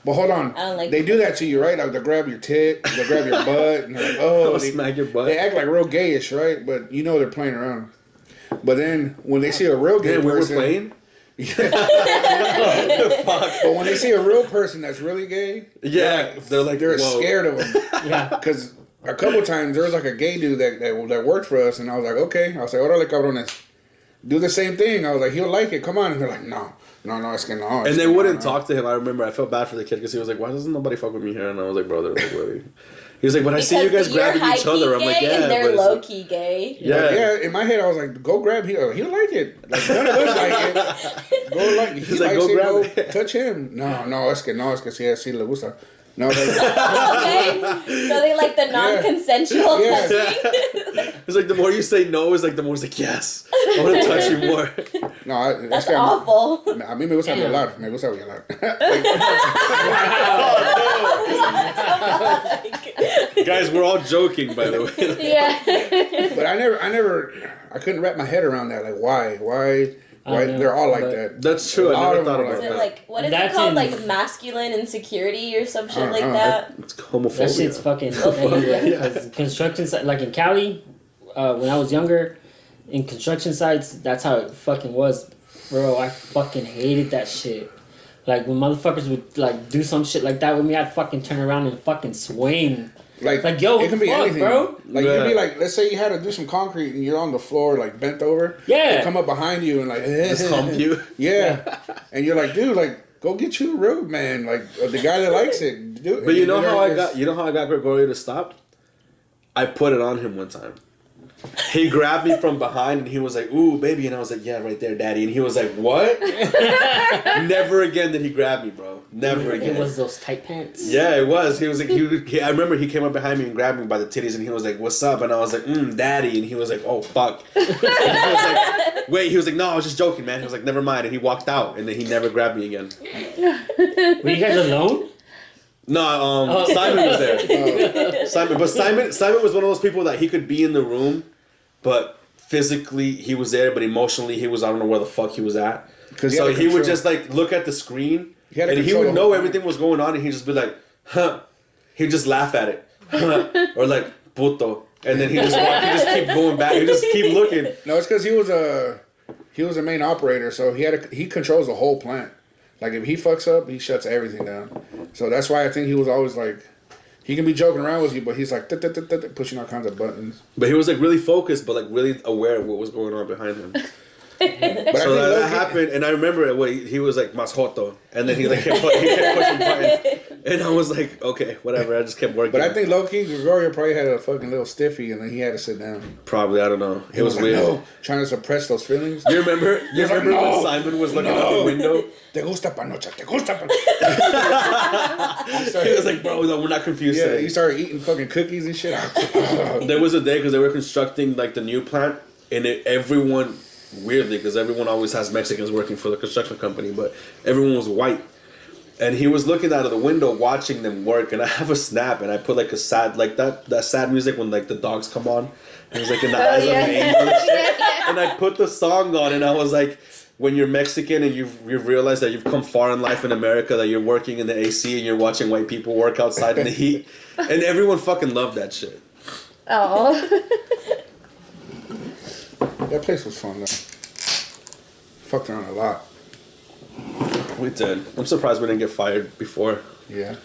But hold on, I don't like they do that to you, right? Like they'll grab your tit, they'll grab your butt, and they're like, oh, I'll they, smack your butt. they act like real gayish, right? But you know they're playing around. But then when they see a real gay Yeah, we were person, playing. But when they see a real person that's really gay, Yeah, they're whoa. scared of him. Yeah. Because a couple times there was like a gay dude that worked for us, and I was like, okay. I was like, órale, cabrones. Do the same thing. I was like, he'll like it. Come on. And they're like, no, it's gonna. No, And they wouldn't talk to him. I remember I felt bad for the kid because he was like, why doesn't nobody fuck with me here? And I was like, brother, like, really? He was like, but I see you guys grabbing each other. I'm like, yeah. And they're but low like, key gay. yeah. Yeah, in my head, I was like, go grab him. He'll like it. Like, none of us like it. Go like it. He's like, go grab it. Touch him. No, es que sí le gusta. No, like, Okay. So they like the non-consensual Yeah. touching. It's like the more you say no, it's like the more it's like, yes. I want to touch you more. no, That's awful. A mí me gusta violar. Me gusta violar. Guys, we're all joking, by the way. Yeah. But I couldn't wrap my head around that. Like, why know, they're all like but- that. That's true. A I lot never of them thought are about Is it that. like, what is it That's called? in- Like masculine insecurity or some shit like Uh-uh. that? It's That homophobia. shit's fucking because construction site, like in Cali, when I was younger, in construction sites, that's how it fucking was, bro. I fucking hated that shit. Like when motherfuckers would like do some shit like that with me, I'd fucking turn around and fucking swing. Like, yo, it can be fuck, anything, bro. Like, Yeah. you'd be like, let's say you had to do some concrete and you're on the floor, like, bent over. Yeah. They come up behind you and, like, Just hump you. Yeah. And you're like, dude, like, go get you a road, man. Like, the guy that likes it. Do it. But you know how I just- got Gregorio to stop? I put it on him one time. He grabbed me from behind and he was like, ooh, baby. And I was like, yeah, right there, daddy. And he was like, what? Never again did he grab me, bro. Never again. It was those tight pants. Yeah, it was. He was like, I remember he came up behind me and grabbed me by the titties and he was like, what's up? And I was like, daddy. And he was like, oh, fuck. And he was like, wait, he was like, no, I was just joking, man. He was like, never mind. And he walked out and then he never grabbed me again. Were you guys alone? No, Simon was there. Simon was one of those people that he could be in the room, but physically he was there, but emotionally he was, I don't know where the fuck he was at. So he would just like look at the screen and he would know everything was going on and he'd just be like, huh. He'd just laugh at it. Huh. Or like, puto. And then he'd just keep going back. He'd just keep looking. No, it's because he was a main operator, so he controls the whole plant. Like, if he fucks up, he shuts everything down. So that's why I think he was always like, he can be joking around with you, but he's like pushing all kinds of buttons. But he was like really focused, but like really aware of what was going on behind him. But So that happened, and I remember it. He was like masjoto, and then he kept pushing buttons, and I was like, okay, whatever. I just kept working. But I think low key Gregorio probably had a fucking little stiffy, and then he had to sit down. Probably, I don't know. It was like, weird. no, trying to suppress those feelings. You remember? You like, remember no, when Simon was looking out the window? Te gusta panocha, te gusta panocha. He was like, bro, no, we're not confused. Yeah, today. he started eating fucking cookies and shit. There was a day because they were constructing like the new plant, and everyone, weirdly, because everyone always has Mexicans working for the construction company, but everyone was white. And he was looking out of the window watching them work, and I have a snap, and I put like a sad, like that sad music when like the dogs come on, and it was like in the eyes of an angel and shit. And I put the song on, and I was like, when you're Mexican and you've realized that you've come far in life in America, that you're working in the AC and you're watching white people work outside in the heat, and everyone fucking loved that shit. Oh. That place was fun though. Fucked around a lot. We did. I'm surprised we didn't get fired before. Yeah.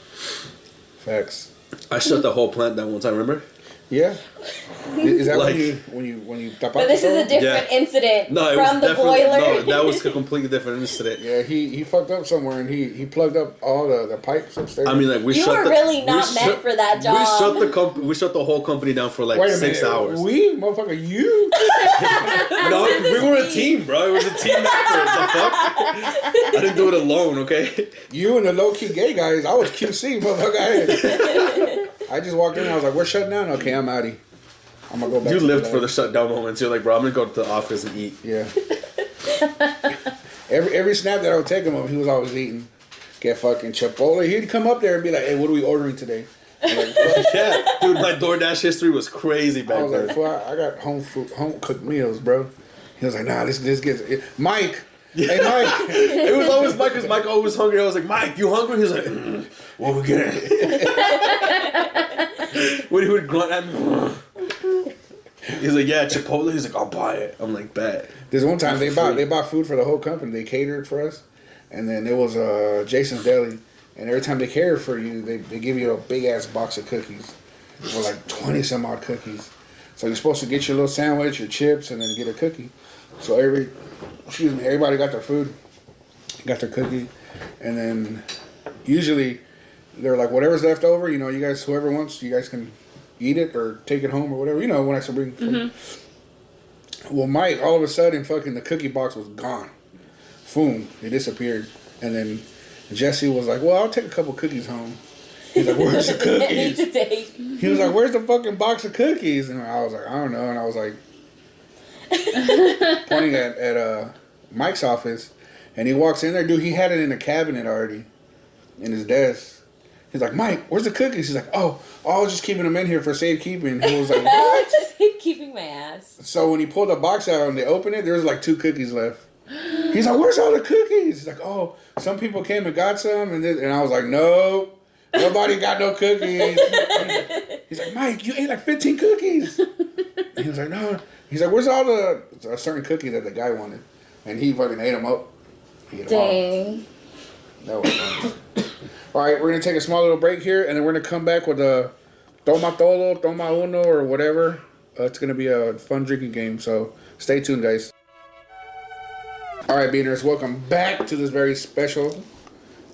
Facts. I shut the whole plant down one time, remember? Yeah. Is that Like- when you But this is a different incident No, it from was the definitely boiler. no. That was a completely different incident. Yeah, he fucked up somewhere and he plugged up all the pipes upstairs. I mean, like we You shut were the, really we not meant shut- for that job. We shut the whole company down for like Wait a 6 minute. hours. We? Motherfucker, you? No, we were a team, bro. It was a team effort. The fuck? I didn't do it alone, okay? You and the low-key gay guys. I was QC, motherfucker. I just walked in and I was like, we're shutting down? Okay, I'm outie. I'm gonna go back You to lived the for the shutdown moments. You're like, bro, I'm gonna go to the office and eat. Yeah. every snap that I would take him of, he was always eating. Get fucking Chipotle. He'd come up there and be like, hey, what are we ordering today? I'm like, fuck. Yeah, dude, my DoorDash history was crazy I back was like, then. "Fool, I got home cooked meals, bro. He was like, nah, this gets it. Mike. Hey, Mike. It was always Mike, because Mike always hungry. I was like, Mike, you hungry? He was like, what we getting? When he would grunt at me. He's like, yeah, Chipotle. He's like, I'll buy it. I'm like, bet. This one time they bought food for the whole company. They catered for us, and then it was Jason's Deli. And every time they cater for you, they give you a big ass box of cookies, or like 20 some odd cookies. So you're supposed to get your little sandwich, your chips, and then get a cookie. So everybody got their food, got their cookie, and then usually they're like, whatever's left over, you know, you guys, whoever wants, you guys can eat it or take it home or whatever. You know, when I said bring food. Well, Mike, all of a sudden, fucking the cookie box was gone. Boom, it disappeared. And then Jesse was like, well, I'll take a couple cookies home. He's like, where's the cookies? He was like, where's the fucking box of cookies? And I was like, I don't know. And I was like, pointing at Mike's office. And he walks in there. Dude, he had it in a cabinet already in his desk. He's like, Mike, where's the cookies? He's like, oh, I was just keeping them in here for safekeeping. He was like, what? Just keeping my ass. So when he pulled the box out and they opened it, there was like 2 cookies left. He's like, where's all the cookies? He's like, oh, some people came and got some. And I was like, no, nobody got no cookies. He's like, Mike, you ate like 15 cookies. And he was like, no. He's like, where's all a certain cookie that the guy wanted? And he fucking ate them up. He ate them all. Dang. That was funny. All right, we're going to take a small little break here, and then we're going to come back with a Toma Todo, Toma Uno, or whatever. It's going to be a fun drinking game, so stay tuned, guys. All right, Beaners, welcome back to this very special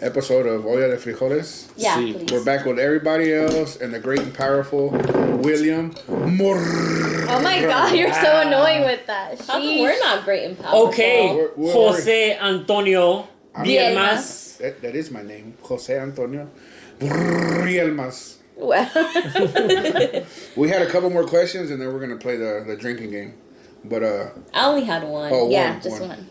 episode of Olla de Frijoles. Yeah, See. please. We're back with everybody else and the great and powerful William Mor. Oh my god, you're so annoying with that. How come Sheesh. we're not great and powerful? Okay, We're- Jose Antonio Bielmas. That is my name, Jose Antonio Rielmas. Well, We had a couple more questions, and then we're going to play the drinking game. But, I only had one. Oh, yeah, one, just one.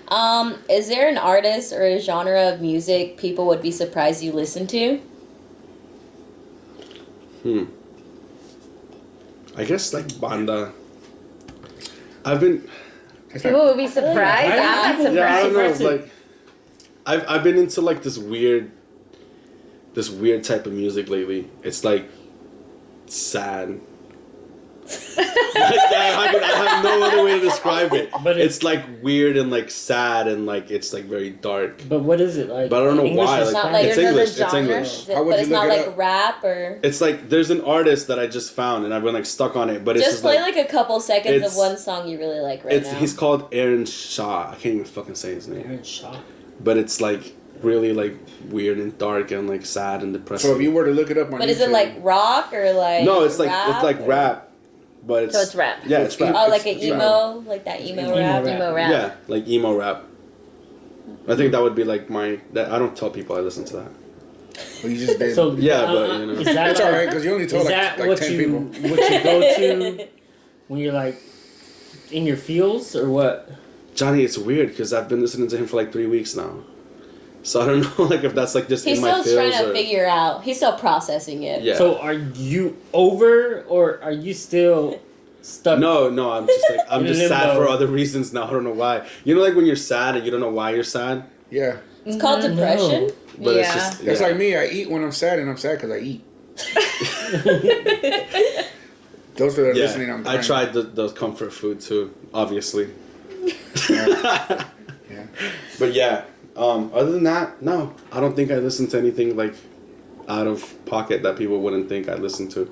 one. Is there an artist or a genre of music people would be surprised you listen to? I guess like banda. I've been. People would be surprised. I I'm not don't- Yeah, I don't surprised. know. Like, I've been into like this weird type of music lately. It's like sad. I have no other way to describe it. But It's like weird and like sad and like it's like very dark. But what is it like? But I don't know English why, or It's like, not like it's there's English, another it's genre, English. How would but you it's look not it like up? rap or. It's like there's an artist that I just found and I've been like stuck on it, but it's Just play like a couple seconds of it's- one song you really like right now. he's called Aaron Shaw. I can't even fucking say his name. Aaron Shaw. But it's like really like weird and dark and like sad and depressing. so if you were to look it up on But is it YouTube- like rock or like? no, it's like or- rap, but it's So it's rap. Yeah, it's rap. Oh, like an It's emo, like that emo Emo rap. rap. Emo rap. Yeah, like emo rap. I think that would be like I don't tell people I listen to that. Well, you just did. So Yeah, but, you know. is that It's like, alright, because you only told is like that 10 what you people. what you go to when you're like in your feels or what? Johnny, it's weird because I've been listening to him for like 3 weeks now. So I don't know like if that's like just He's in my still trying feels to or figure out. He's still processing it. yeah. So are you over or are you still stuck? No, I'm just like I'm In just sad limbo. for other reasons now. I don't know why. You know, like when you're sad and you don't know why you're sad, Yeah. It's called depression. but it's Yeah. just It's yeah. like me. I eat when I'm sad, and I'm sad because I eat. Those that are Yeah, listening, I'm I crying. tried the comfort food too, obviously. Yeah. But yeah, other than that, no, I don't think I listen to anything like out of pocket that people wouldn't think I listen to.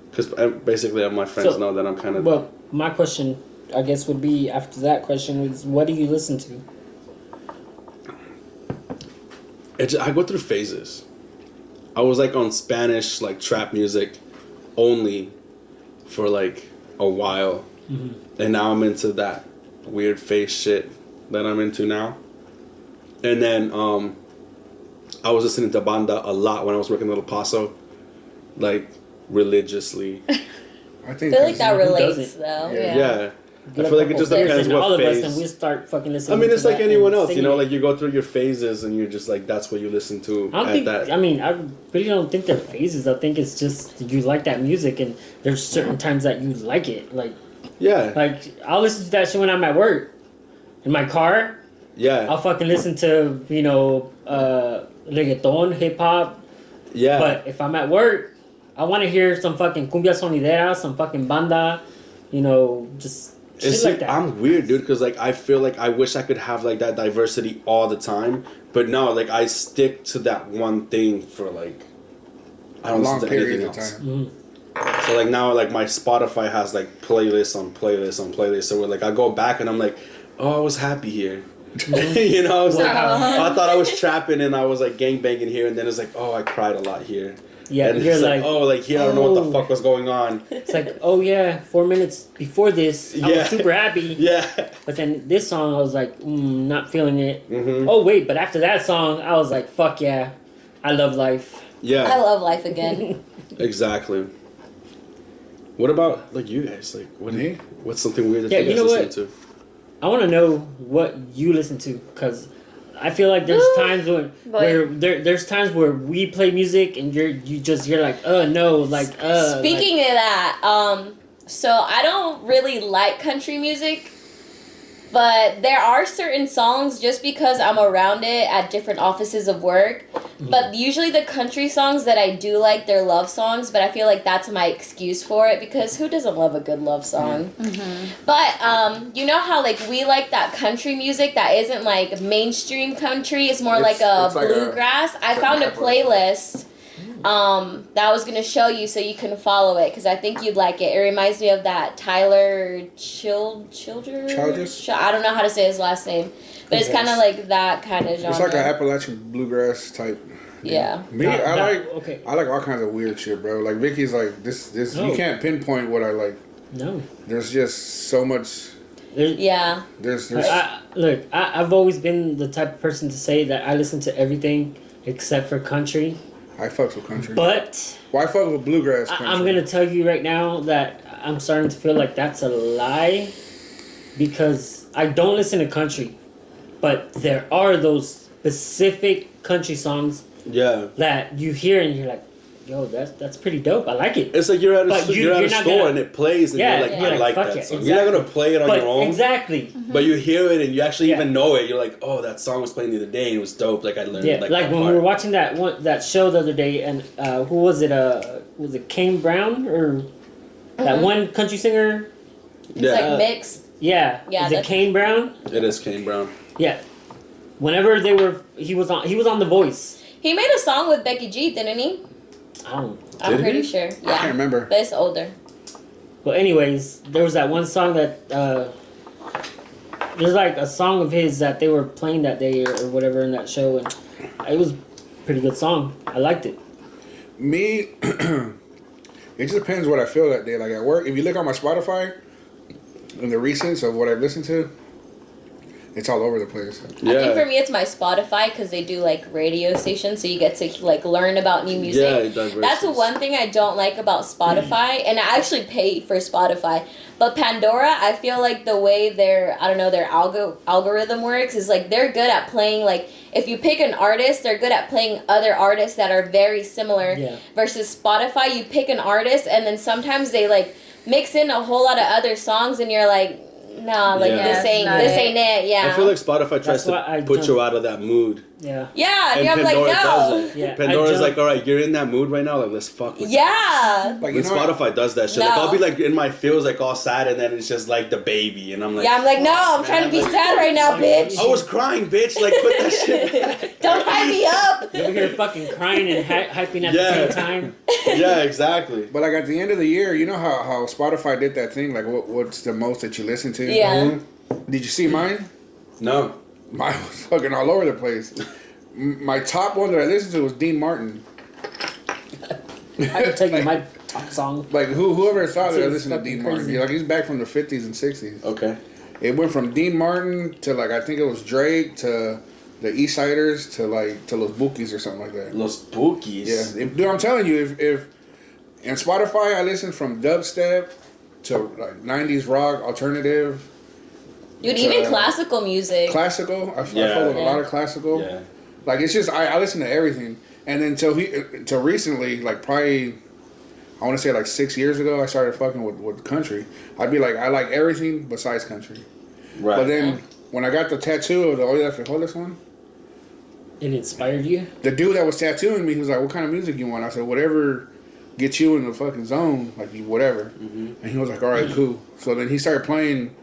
Because basically, all my friends So, know that I'm kind of. Well, my question, I guess, would be after that question is, what do you listen to? I go through phases. I was like on Spanish like trap music only for like a while, and now I'm into that weird face shit that I'm into now. And then I was listening to banda a lot when I was working in El Paso, like religiously. I I think feel like that that's- relates doesn't? though. Yeah. Yeah. I Get a feel like it couple just depends phases, and what all phase. of us, and we start fucking I listening. mean, to it's like that anyone and else, you singing know, it. like you go through your phases and you're just like, that's what you listen to I don't at think. that. I mean, I really don't think they're phases. I think it's just you like that music, and there's certain times that you like it. Like I'll listen to that shit when I'm at work, in my car. Yeah. I'll fucking listen to reggaeton, hip hop. Yeah. But if I'm at work, I want to hear some fucking cumbia sonidera, some fucking banda, you know, just shit It's like like, that. I'm weird, dude, because like I feel like I wish I could have like that diversity all the time, but no, like I stick to that one thing for like I don't Long listen to anything periods of else. time. So like now, like my Spotify has like playlists on playlists on playlists. So like I go back and I'm like, oh, I was happy here. You know, I was like, I thought I was trapping and I was like gangbanging here, and then it's like, oh, I cried a lot here. Yeah, and you're it's like, oh, like here I don't know what the oh. fuck was going on. It's like, oh yeah, 4 minutes before this, I Yeah. was super happy. Yeah. But then this song, I was like, not feeling it. Mm-hmm. Oh wait, but after that song, I was like, fuck yeah, I love life. Yeah. I love life again. Exactly. What about like you guys? Like what? Me? What's something weird that Yeah, you guys you know listen what? to? I want to know what you listen to, because I feel like there's times where there's times where we play music and you're like, no, like Speaking of that, so I don't really like country music, but there are certain songs just because I'm around it at different offices of work. But usually the country songs that I do like, they're love songs, but I feel like that's my excuse for it, because who doesn't love a good love song? But you know how like we like that country music that isn't like mainstream country, it's more like a it's like bluegrass. I found a playlist that I was gonna show you so you can follow it, because I think you'd like it. It reminds me of that Tyler Childers. I don't know how to say his last name, but it's kind of like that kind of genre. It's like an Appalachian bluegrass type. Yeah. Me, okay. I like all kinds of weird shit, bro. Like Vicky's like this. No. You can't pinpoint what I like. No. There's just so much. Yeah. There's I've always been the type of person to say that I listen to everything except for country. I fucks with country. But Why fuck with bluegrass country? I'm gonna tell you right now that I'm starting to feel like that's a lie, because I don't listen to country, but there are those specific country songs Yeah. that you hear and you're like, yo, that's pretty dope. I like it. It's like you're at But you're at you're a not store gonna- and it plays and Yeah, you're like, you're I like, like fuck that it, song. You're not gonna play it on But your own. exactly. But you hear it and you actually Yeah. even know it. You're like, oh, that song was playing the other day and it was dope. Like I learned. Yeah, like like that when we part. were watching that show the other day, and who was it? Was it Kane Brown or that one country singer? It's Yeah. like mixed. Yeah, Yeah, is it that's- Kane Brown? It is Kane Brown. Yeah. Whenever he was on The Voice. He made a song with Becky G, didn't he? I'm Did pretty he? sure. I can't Yeah. remember. But it's older. Well, anyways, there was that one song that there's like a song of his that they were playing that day or whatever in that show, and it was a pretty good song. I liked it. Me, it just depends what I feel that day. Like at work, if you look on my Spotify, in the recents of what I've listened to, it's all over the place. I think Yeah. for me it's my Spotify, because they do like radio stations, so you get to like learn about new music. Yeah, it does. That's the one thing I don't like about Spotify, and I actually pay for Spotify. But Pandora, I feel like the way their algorithm works is like they're good at playing, like if you pick an artist, they're good at playing other artists that are very similar. Yeah. Versus Spotify, you pick an artist and then sometimes they like mix in a whole lot of other songs, and you're like, nah, like Yeah. this ain't That's this not ain't it. Yeah. I feel like Spotify tries That's why I to put you don't- out of that mood. Yeah. yeah, And and I'm like, Pandora no. doesn't. Yeah, I Pandora's don't- like, all right, you're in that mood right now. Like, let's fuck with Yeah. Like When you know, what? Spotify does that shit, like No. I'll be like in my feels like all sad, and then it's just like the baby, and I'm like, Yeah, I'm like, no, I'm trying to be like, sad right now, bitch. I was crying, bitch. Like, put that shit back. Don't hype me up. You over here fucking crying and hyping at Yeah. the same time. Yeah, exactly. But like at the end of the year, you know how Spotify did that thing? Like what's the most that you listen to? Yeah. Did you see mine? No. Mine was fucking all over the place. My top one that I listened to was Dean Martin. I can tell you my top song. Like whoever thought that I It's listened to fucking Dean Martin. crazy. Yeah, like he's back from the 50s and 60s. Okay. It went from Dean Martin to like I think it was Drake to the East Siders to like to Los Bookies or something like that. Los Bookies. Yeah, dude, I'm telling you, if in Spotify I listen from dubstep to like 90s rock, alternative, Dude, even classical music. classical. I Yeah. follow a Yeah. lot of classical. Yeah. Like it's just I listen to everything, and then till recently, like probably I want to say like 6 years ago, I started fucking with country. I'd be like, I like everything besides country. Right. But then when I got the tattoo of the Oye Frijoles one, It inspired you? the dude that was tattooing me, he was like, "What kind of music you want?" I said, "Whatever get you in the fucking zone, like whatever. And he was like, all right, cool. So then he started playing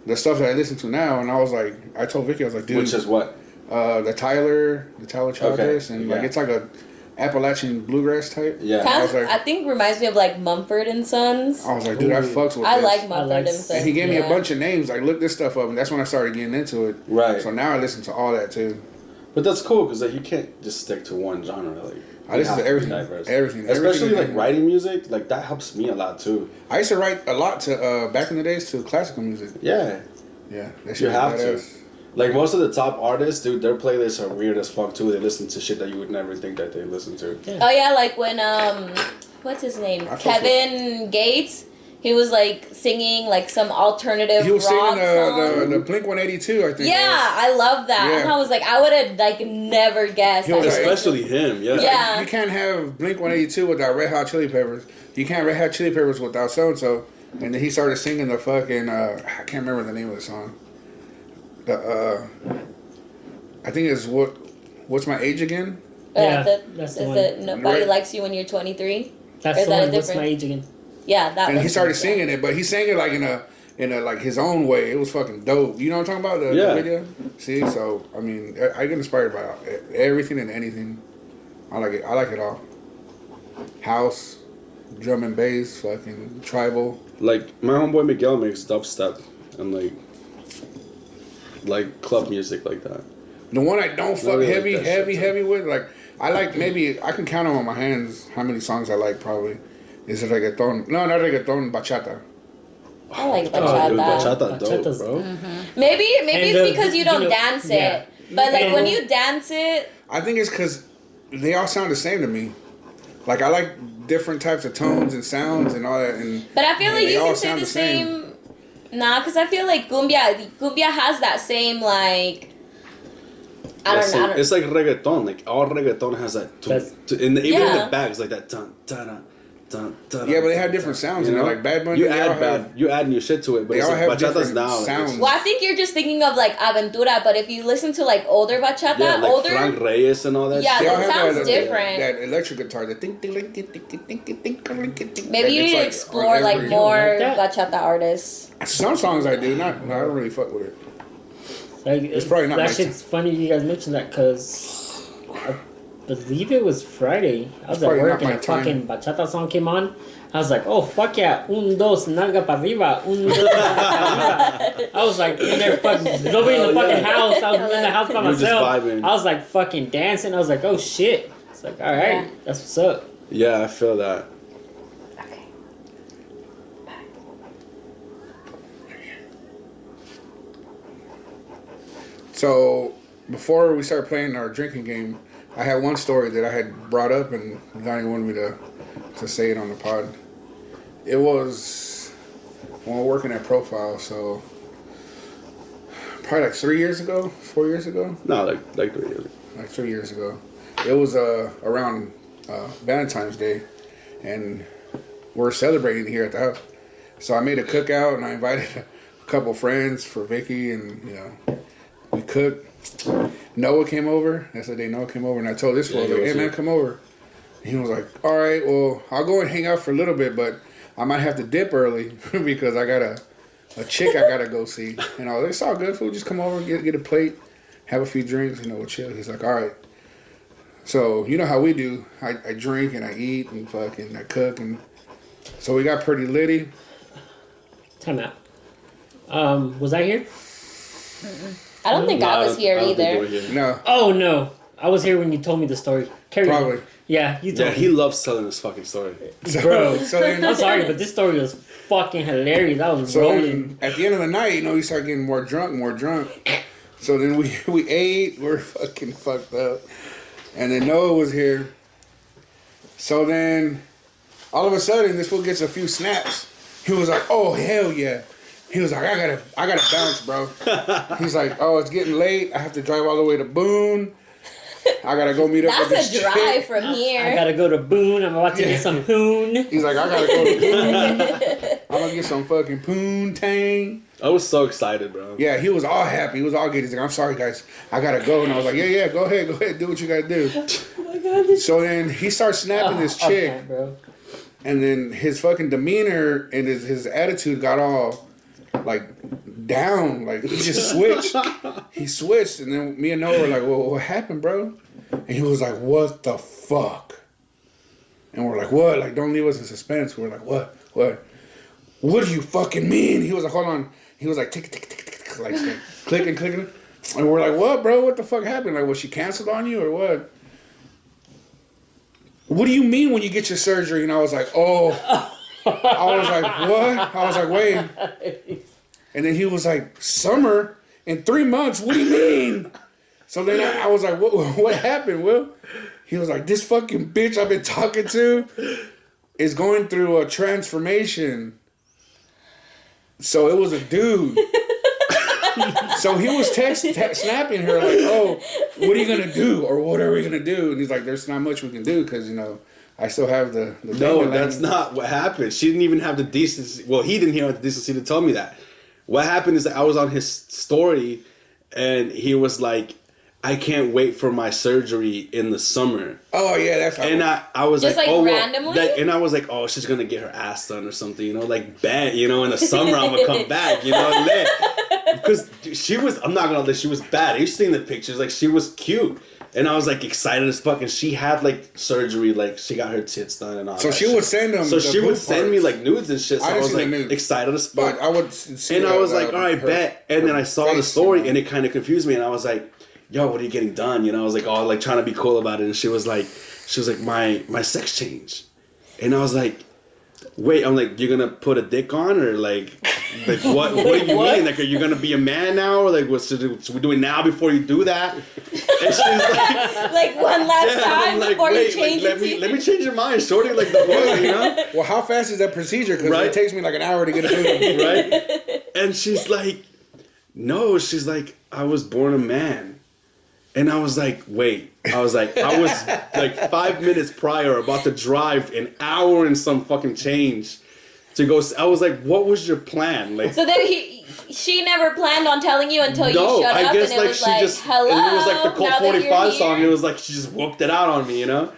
the stuff that I listen to now, and I was like, I told Vicky, I was like, dude, Which is what? the Tyler Childers, and like yeah. it's like a Appalachian bluegrass type. Yeah. I was Kind of, like, I think reminds me of like Mumford and Sons. I was like, dude, I fucks with I this. like Mumford like- and Sons. And he gave me yeah. a bunch of names, like look this stuff up, and that's when I started getting into it. Right. So now I listen to all that too. But that's cool because like you can't just stick to one genre. Like I listen you to have be everything, diverse. everything, Especially everything. like writing music, like that helps me a lot too. I used to write a lot to back in the days to classical music. Yeah, Yeah, that shit you was have to. badass. Like most of the top artists, dude, their playlists are weird as fuck too. They listen to shit that you would never think that they listen to. Oh yeah, like when what's his name? I fuck Kevin Gates. He was like singing like some alternative He was rock singing song. the Blink 182, I think. Yeah, I love that. Yeah. And I was like, I would have like never guessed. He was that like- Especially him, yeah. Yeah. You can't have Blink 182 without Red Hot Chili Peppers. You can't Red Hot Chili Peppers without so and so. And then he started singing the fucking I can't remember the name of the song. The I think it's what's my age again? Yeah, that's that's the one. it. Nobody Right. likes you when you're 23. That's Or is the that a one. What's different- my age again? Yeah, that. And he was- started yeah. singing it, but he sang it like in a like his own way. It was fucking dope. You know what I'm talking about? The Yeah. video. See, so I mean, I get inspired by everything and anything. I like it. I like it all. House, drum and bass, fucking tribal. Like my homeboy Miguel makes dubstep and like club music like that. The one I don't fuck really like heavy, that heavy, shit, too. heavy with, like I like maybe I can count them on my hands how many songs I like. Probably is it reggaeton? No, not reggaeton, bachata. I like Dude, bachata. bachata dope, Bachata's- bro. Maybe And it's because you don't dance yeah. it. But like And- when you dance it, I think it's because they all sound the same to me. Like I like different types of tones and sounds and all that. And but I feel like they you all can say sound the same. Nah, because I feel like cumbia has that same like. I don't know. It's like reggaeton. Like all reggaeton has that. That's- Even in Yeah. the back, it's like that. Dun, dun, dun, dun, dun, yeah, but they have different sounds. You know, like Bad Bunny. You they all add have- you add new shit to it, but they it's all like have bachata's different now. Like, sounds. Well, I think you're just thinking of like Aventura, but if you listen to like older bachata, yeah, like older. Frank Reyes and all that. Yeah, shit. They all that have sounds different. That electric guitar. The think, think, think, think, think, think, think, think, think. Maybe you It's need to like explore on like every- more like that? bachata artists. Some songs I do. Not. No, I don't really fuck with it. Like, It's probably not that my shit's funny you guys mentioned that because I believe it was Friday. I was at probably work not and my a fucking bachata song came on. I was like, oh fuck yeah, un dos nalga pa arriba, un dos nalga pa arriba. I was like in there fucking nobody in the fucking house. I was in the house by You were just myself. vibing. I was like fucking dancing. I was like, oh shit. It's like all right, Yeah. that's what's up. Yeah, I feel that. Okay. So before we started playing our drinking game, I had one story that I had brought up, and Donnie wanted me to say it on the pod. It was when we were working at Profile, so probably like 3 years ago, 4 years ago, No, like 3 years. like 3 years ago. It was around Valentine's Day, and we're celebrating here at the house. So I made a cookout, and I invited a couple friends for Vicky, and we cooked. Noah came over. That's the day Noah came over, and I told this fool, I was he like, was "Hey man, here. come over." And he was like, "All right, well, I'll go and hang out for a little bit, but I might have to dip early because I got a chick I gotta go see." And I was like, "It's all good, fool. Just come over, get a plate, have a few drinks, we'll chill." He's like, "All right." So you know how we do. I drink and I eat and fucking I cook, and so we got pretty litty. Time out. Was I here? I don't think I was here I don't think you either. were here. No, Oh no, I was here when you told me the story. Carry on. probably. Yeah, you Yeah, told he me. loves telling this fucking story. Bro. So then, I'm sorry, but this story was fucking hilarious. I was So rolling. then, at the end of the night, you start getting more drunk. So then we ate, we're fucking fucked up. And then Noah was here. So then, all of a sudden, this fool gets a few snaps. He was like, "Oh hell yeah!" He was like, "I gotta bounce, bro." He's like, "Oh, it's getting late. I have to drive all the way to Boone. I gotta go meet up with That's this a drive chick." from I here. gotta go to Boone. I'm about to get some poon. He's like, "I gotta go to Boone. I'm gonna get some fucking poontang." I was so excited, bro. Yeah, he was all happy. He was all good. He's like, "I'm sorry, guys. I gotta go." And I was like, "Yeah, go ahead. Do what you gotta do." Oh my god, this So then he starts snapping this chick. okay, bro. And then his fucking demeanor and his attitude got all like down. Like he just switched. He switched, and then me and Noah were like, "Well, what happened, bro?" And he was like, "What the fuck?" And we're like, "What? Like, don't leave us in suspense." We're like, "What? What? What do you fucking mean?" He was like, "Hold on." He was like, tick, tick, tick, tick, tick, like clicking, clicking. And we're like, "What, bro? What the fuck happened? Like, was she canceled on you or what?" What do you mean when you get your surgery? And I was like, "Oh." I was like, "What?" I was like, "Wait." And then he was like, "Summer in 3 months? What do you mean?" So then I was like, what happened, Will? He was like, "This fucking bitch I've been talking to is going through a transformation." So it was a dude. So he was snapping her like, "Oh, what are you going to do? Or what are we going to do?" And he's like, "There's not much we can do because, you know, I still have the No, that's not what happened. She didn't even have the decency. Well, he didn't have the decency to tell me that. What happened is that I was on his story, and he was like, "I can't wait for my surgery in the summer." Oh, yeah, that's how. And I was Just like, like "Oh, randomly?" well," and I was like, "Oh, she's gonna get her ass done or something, you know, like bad, you know, in the summer I'm gonna come back, you know, because she was. I'm not gonna lie, she was bad. You've seen the pictures, like she was cute." And I was like excited as fuck, and she had like surgery, like she got her tits done and all. So that she shit. would send them. So she would send me like nudes and shit. So I was like excited as fuck. But I would see. And I was like, all right, bet. And then I saw the story, you know? and it kind of confused me. And I was like, yo, what are you getting done? You know, I was like, oh, like trying to be cool about it. And she was like, my sex changed. And I was like, wait, I'm like, you're gonna put a dick on, or like what do you mean? Like, are you gonna be a man now, or like should we do it now before you do that? And she's like one last time like, before wait, you change like, it. let me change your mind, shorty. Like the fuck, you know? Well, how fast is that procedure? Because Right? it takes me like an hour to get a food. Right? And she's like, no, she's like, I was born a man. And I was like, wait. I was like 5 minutes prior about to drive an hour and some fucking change to go. I was like, what was your plan? Like, So then she never planned on telling you until you shut up, I guess and it like was she like, just, hello, and it was like the Colt now that 45 you're song. here. It was like she just whooped it out on me, you know?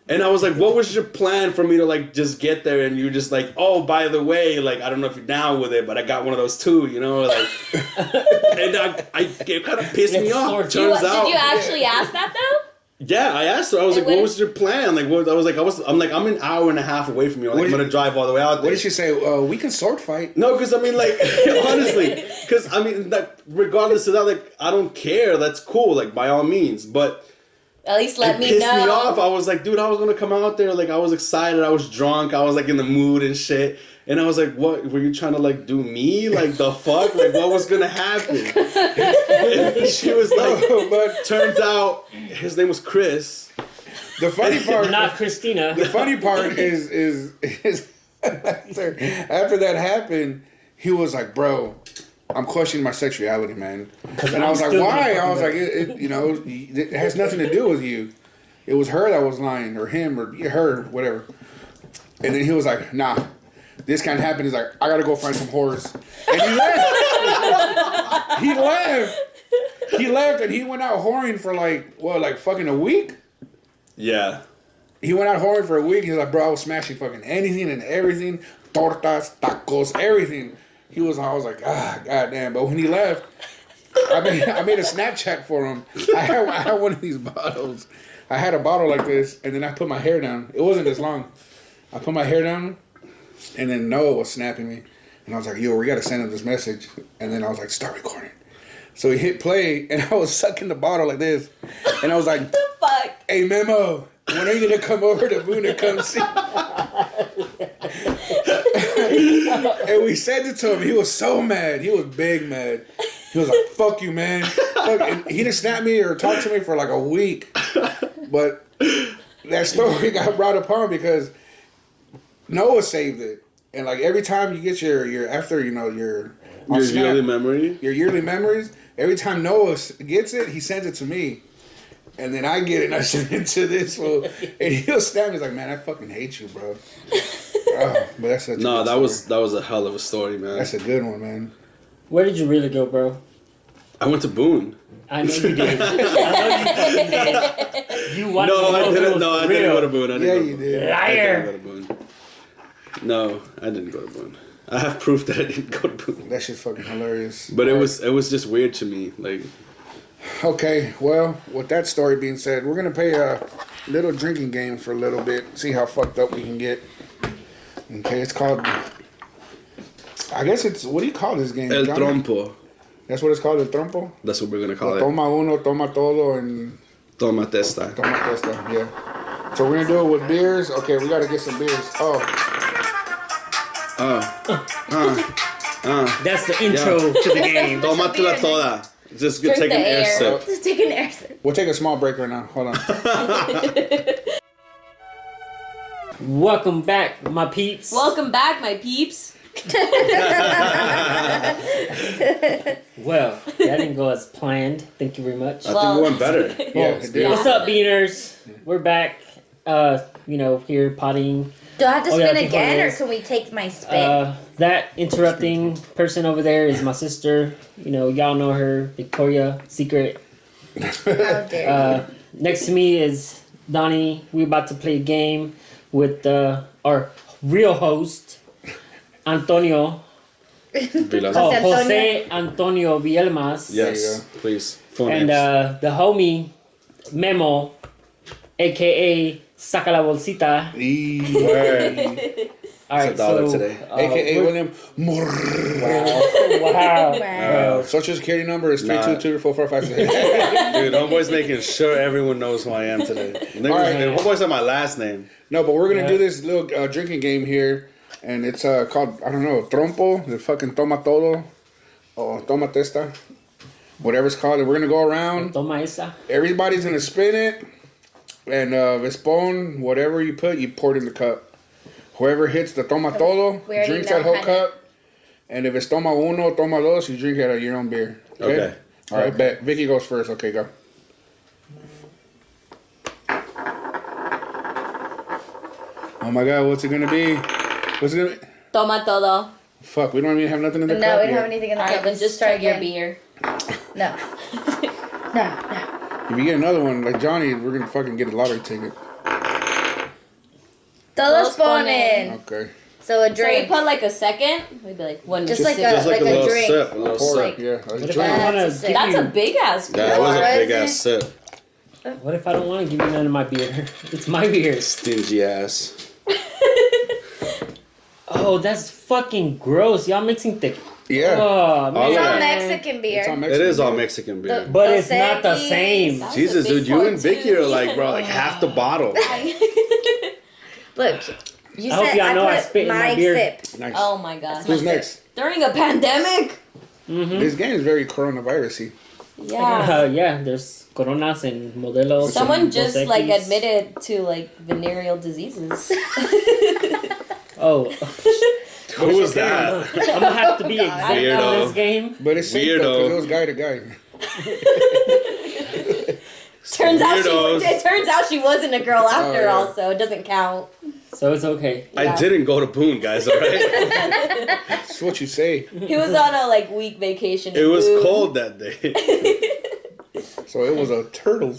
And I was like, what was your plan for me to like just get there? And you just like, oh, by the way, like, I don't know if you're down with it, but I got one of those too, you know? Like, and it kind of pissed me off. Turns out. Did you actually ask that though? Yeah, I asked her. I was like, "What was your plan?" Like, what? I'm I'm an hour and a half away from you. Like, I'm gonna drive all the way out there. What did she say? We can sword fight. No, because I mean, like, honestly, because I mean, like, regardless of that, like, I don't care. That's cool. Like, by all means, but At least let it me pissed know. me off. I was like, dude, I was gonna come out there. Like, I was excited. I was drunk. I was like in the mood and shit. And I was like, what? Were you trying to like do me? Like the fuck? Like what was gonna happen? And she was like, but turns out his name was Chris. The funny part, Not Christina. The funny part is after that happened, he was like, "Bro, I'm questioning my sexuality, man." And I was like, "Why?" I was like, it has nothing to do with you. It was her that was lying, or him, or her, whatever." And then he was like, "Nah, this can't happen." He's like, "I gotta go find some whores." And he left. He left, and he went out whoring for like fucking a week. Yeah. He went out whoring for a week. He's like, "Bro, I was smashing fucking anything and everything, tortas, tacos, everything." I was like, goddamn. But when he left, I made a Snapchat for him. I had one of these bottles. I had a bottle like this, and then I put my hair down. It wasn't this long. I put my hair down, and then Noah was snapping me. And I was like, yo, we got to send him this message. And then I was like, start recording. So he hit play, and I was sucking the bottle like this. And I was like, the fuck? Hey, Memo, when are you going to come over to Boone and come see? And we sent it to him. He was so mad. He was big mad. He was like, fuck you, man. Fuck. And he didn't snap me or talk to me for like a week. But that story got brought upon because Noah saved it. And like every time you get your after, your yearly memory? Your yearly memories, every time Noah gets it, he sends it to me. And then I get it and I send it to this fool. And he'll snap me. He's like, man, I fucking hate you, bro. But that's such No, a that good story. was a hell of a story, man. That's a good one, man. Where did you really go, bro? I went to Boone. I know you did. I know you did. You wanted No, to I go didn't. to No, I real. didn't go to Boone. I didn't Yeah, go to you Boone. did. I Liar. didn't go to Boone. No, I didn't go to Boone. I have proof that I didn't go to Boone. That shit's fucking hilarious. But it was just weird to me. Like, Okay, well, with that story being said, we're gonna play a little drinking game for a little bit. See how fucked up we can get. Okay, it's called. I guess it's, what do you call this game? El Johnny? Trompo. That's what it's called, el trompo. That's what we're gonna call it. Toma uno, toma todo, and Toma testa. toma esta. Yeah. So we're gonna do it with beers. Okay, we gotta get some beers. Oh, That's the intro to the game. Tómatela toda. Just Drink take the an air air. sip. Just take an air sip. we'll take a small break right now. Hold on. Welcome back, my peeps. Welcome back, my peeps. Well, that didn't go as planned. Thank you very much. I think it went better. Yeah, it did. What's up, Beaners? We're back. Here potting. Do I have to Oh, yeah, spin I think again, it or is. can we take my spin? That interrupting person over there is my sister. Y'all know her, Victoria Secret. How dare Next to me is Donnie. We're about to play a game with our real host, Antonio. Vilas. Oh, Antonio. Jose Antonio Vielmas. Yes, please. Full And names. the homie, Memo, a.k.a. Saca la Bolsita. Word. All right, It's $1 so, today. AKA we're- William. Wow. Wow. Social security number is Nah. 322-4456. Dude, homeboy's making sure everyone knows who I am today. Homeboy said my last name. No, but we're gonna Yeah. do this little drinking game here, and it's called, I don't know, trompo, the fucking toma todo, or toma testa, whatever it's called. And we're gonna go around. Toma esa. Everybody's gonna spin it, and Vespone, whatever you put, you pour it in the cup. Whoever hits the toma todo We already drinks know that whole how to- cup, and if it's toma uno, toma dos, you drink it out of your own beer. Okay. All right, bet. Vicky goes first. Okay, go. Oh my God, what's it gonna be? What's it gonna be? Toma todo. Fuck, we don't even have nothing in the No, cup we don't yet. have anything in the All cup. right, then Let's just try chug your again. beer. No. No. If you get another one, like Johnny, we're gonna fucking get a lottery ticket. Todos ponen. Okay. So a So we drink. put like a second. We'd be like one. Just sip. like Just like a little drink. sip. A little Pour sip. it, yeah. A What if drink. I don't want That's a to sip. That's a big ass. Yeah, that was a What big is ass it? sip. What if I don't want to give you none of my beer? It's my beer. Stingy ass. Oh, that's fucking gross. Y'all mixing thick. Yeah. Oh, man. It's all Yeah. Mexican beer. It's all It Mexican. is all Mexican beer. But Dos it's not the Equis. same. That's Jesus, a big dude, you one, and Vicky too. are like, bro, like half the bottle. Look, you I hope said y'all know I put spit in my my beer. sip. Nice. Oh my god. Who's next? During a pandemic. This game is very coronavirusy. Yeah. Yeah, there's Coronas and Modelo. Someone just Dos like Equis. admitted to like venereal diseases. Oh, Who was that? I'm gonna have to be exempt Weirdo. on this game. But it's safe though, Weirdo. because it was guy to guy. Weirdos. It turns out she wasn't a girl after yeah. all, so it doesn't count. So it's okay. I didn't go to Boone, guys, alright? That's what you say. He was on a like week vacation. It in was Boone. cold that day. So it was a turtle.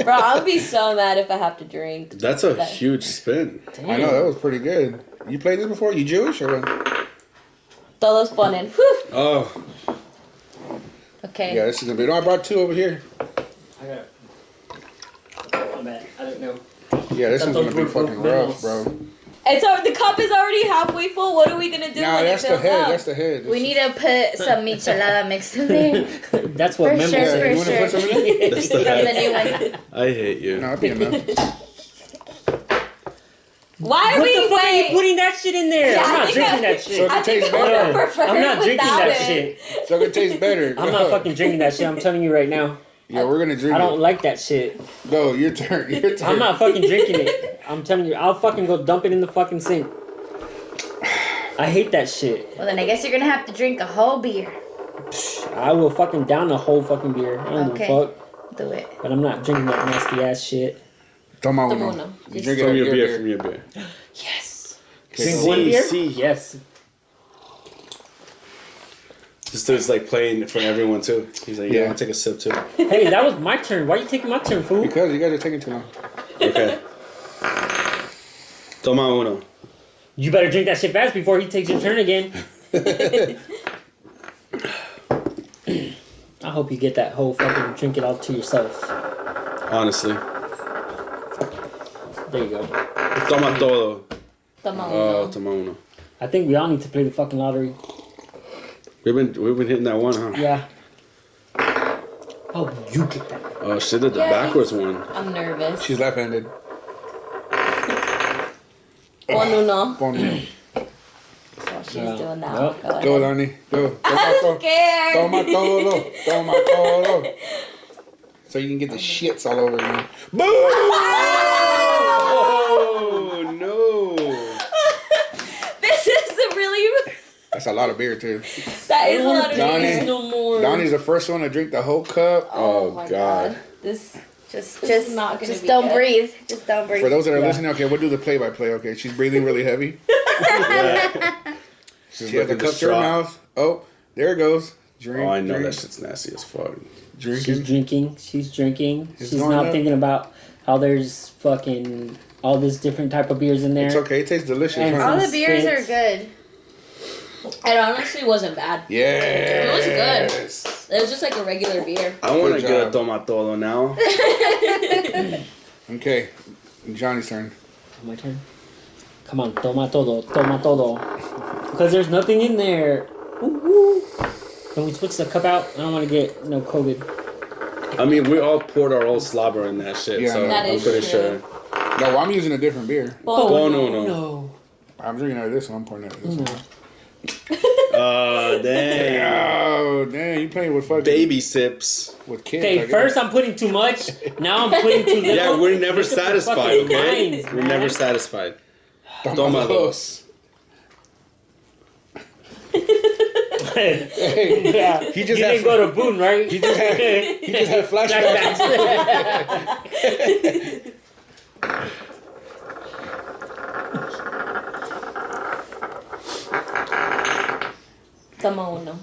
Bro, I'll be so mad if I have to drink. That's a huge spin. I know, that was pretty good. You played this before? You Jewish or what? Todos ponen. Whew. Oh, Okay. Yeah, this is gonna be. No, I brought two over here. I got. Oh, man, I don't know. Yeah, this That's one's gonna be those fucking were rough, bro. The cup is already halfway full. What are we gonna do Nah, when that's it the fills head. up? That's the head. We need to put some michelada mixed in there. That's what For Memo sure, said. Yeah, you wanna put some in there? that's From the the head. new one. I hate you. No, that'd be enough. Why are What we the fuck are you wait? putting that shit in there? Yeah, I'm I not think drinking I- that So shit. it I think tastes I would better. prefer I'm not drinking without that it. shit. So it tastes better. I'm not fucking drinking that shit. I'm telling you right now. Yeah, we're gonna drink I don't it. like that shit. Go, your turn. Your turn. I'm not fucking drinking it. I'm telling you, I'll fucking go dump it in the fucking sink. I hate that shit. Well, then I guess you're gonna have to drink a whole beer. I will fucking down a whole fucking beer. I don't Okay. give a fuck. Do it. But I'm not drinking that nasty ass shit. Toma Toma uno. uno. You drink it From out your of beer, from your beer. Yes. Okay, Drink so- one beer? See. Yes. Just there's like playing for everyone too. He's like, yeah, Yeah. I'll take a sip too. Hey, that was my turn. Why you taking my turn, fool? Because you guys are taking too long. Okay. Toma uno. You better drink that shit fast before he takes your turn again. I hope you get that whole fucking drink it all to yourself. Honestly. There you go. Toma todo. Toma Oh, uno. toma uno. I think we all need to play the fucking lottery. We've been hitting that one, huh? Yeah. Oh, you get that. Oh shit, did the Yeah. backwards one. I'm nervous. She's left-handed. Pon uno. Pon uno. That's what she's Yeah. doing now. Nope. Go Go, ahead. Dani. Go. I'm scared. Toma todo. Toma todo. So you can get the shits all over you. Boom! Oh no. This is really. That's a lot of beer, too. That is a lot of Donnie. beer. No more. Donnie's the first one to drink the whole cup. Oh, my God. This Just is not gonna just be don't good. breathe. Just don't breathe. For those that are Yeah. listening, okay, we'll do the play-by-play, okay? She's breathing really heavy. She's She has the looking cup to her distraught. mouth. Oh, there it goes. Drink, Oh, I know drink, that shit's nasty as fuck. She's drinking. drinking. She's drinking. It's She's going not up. thinking about how there's fucking all this different type of beers in there. It's okay. It tastes delicious, And huh? All the beers Spit. are good. It honestly wasn't bad. Yes. It was good. It was just like a regular beer. I want to Good get a job. toma todo now. Okay, Johnny's turn. My turn. Come on, toma todo, toma todo. Because there's nothing in there. Ooh. Can we switch the cup out? I don't want to get no COVID. I mean, we all poured our old slobber in that shit, Yeah, so That I'm is pretty true. sure. No, well, I'm using a different beer. Oh, no. No. I'm drinking out of this one. I'm pouring out of this No. one. Dang. Oh, damn. You playing with fucking... Baby sips. With kids, I Okay, guess. first I'm putting too much. Now I'm putting too little. Yeah, we're never Look at the satisfied, fucking okay? lines, We're man. never satisfied. Toma Toma dos. dos. Hey, Yeah. He just you had didn't go to Boone, right? he just had flashbacks. Toma uno.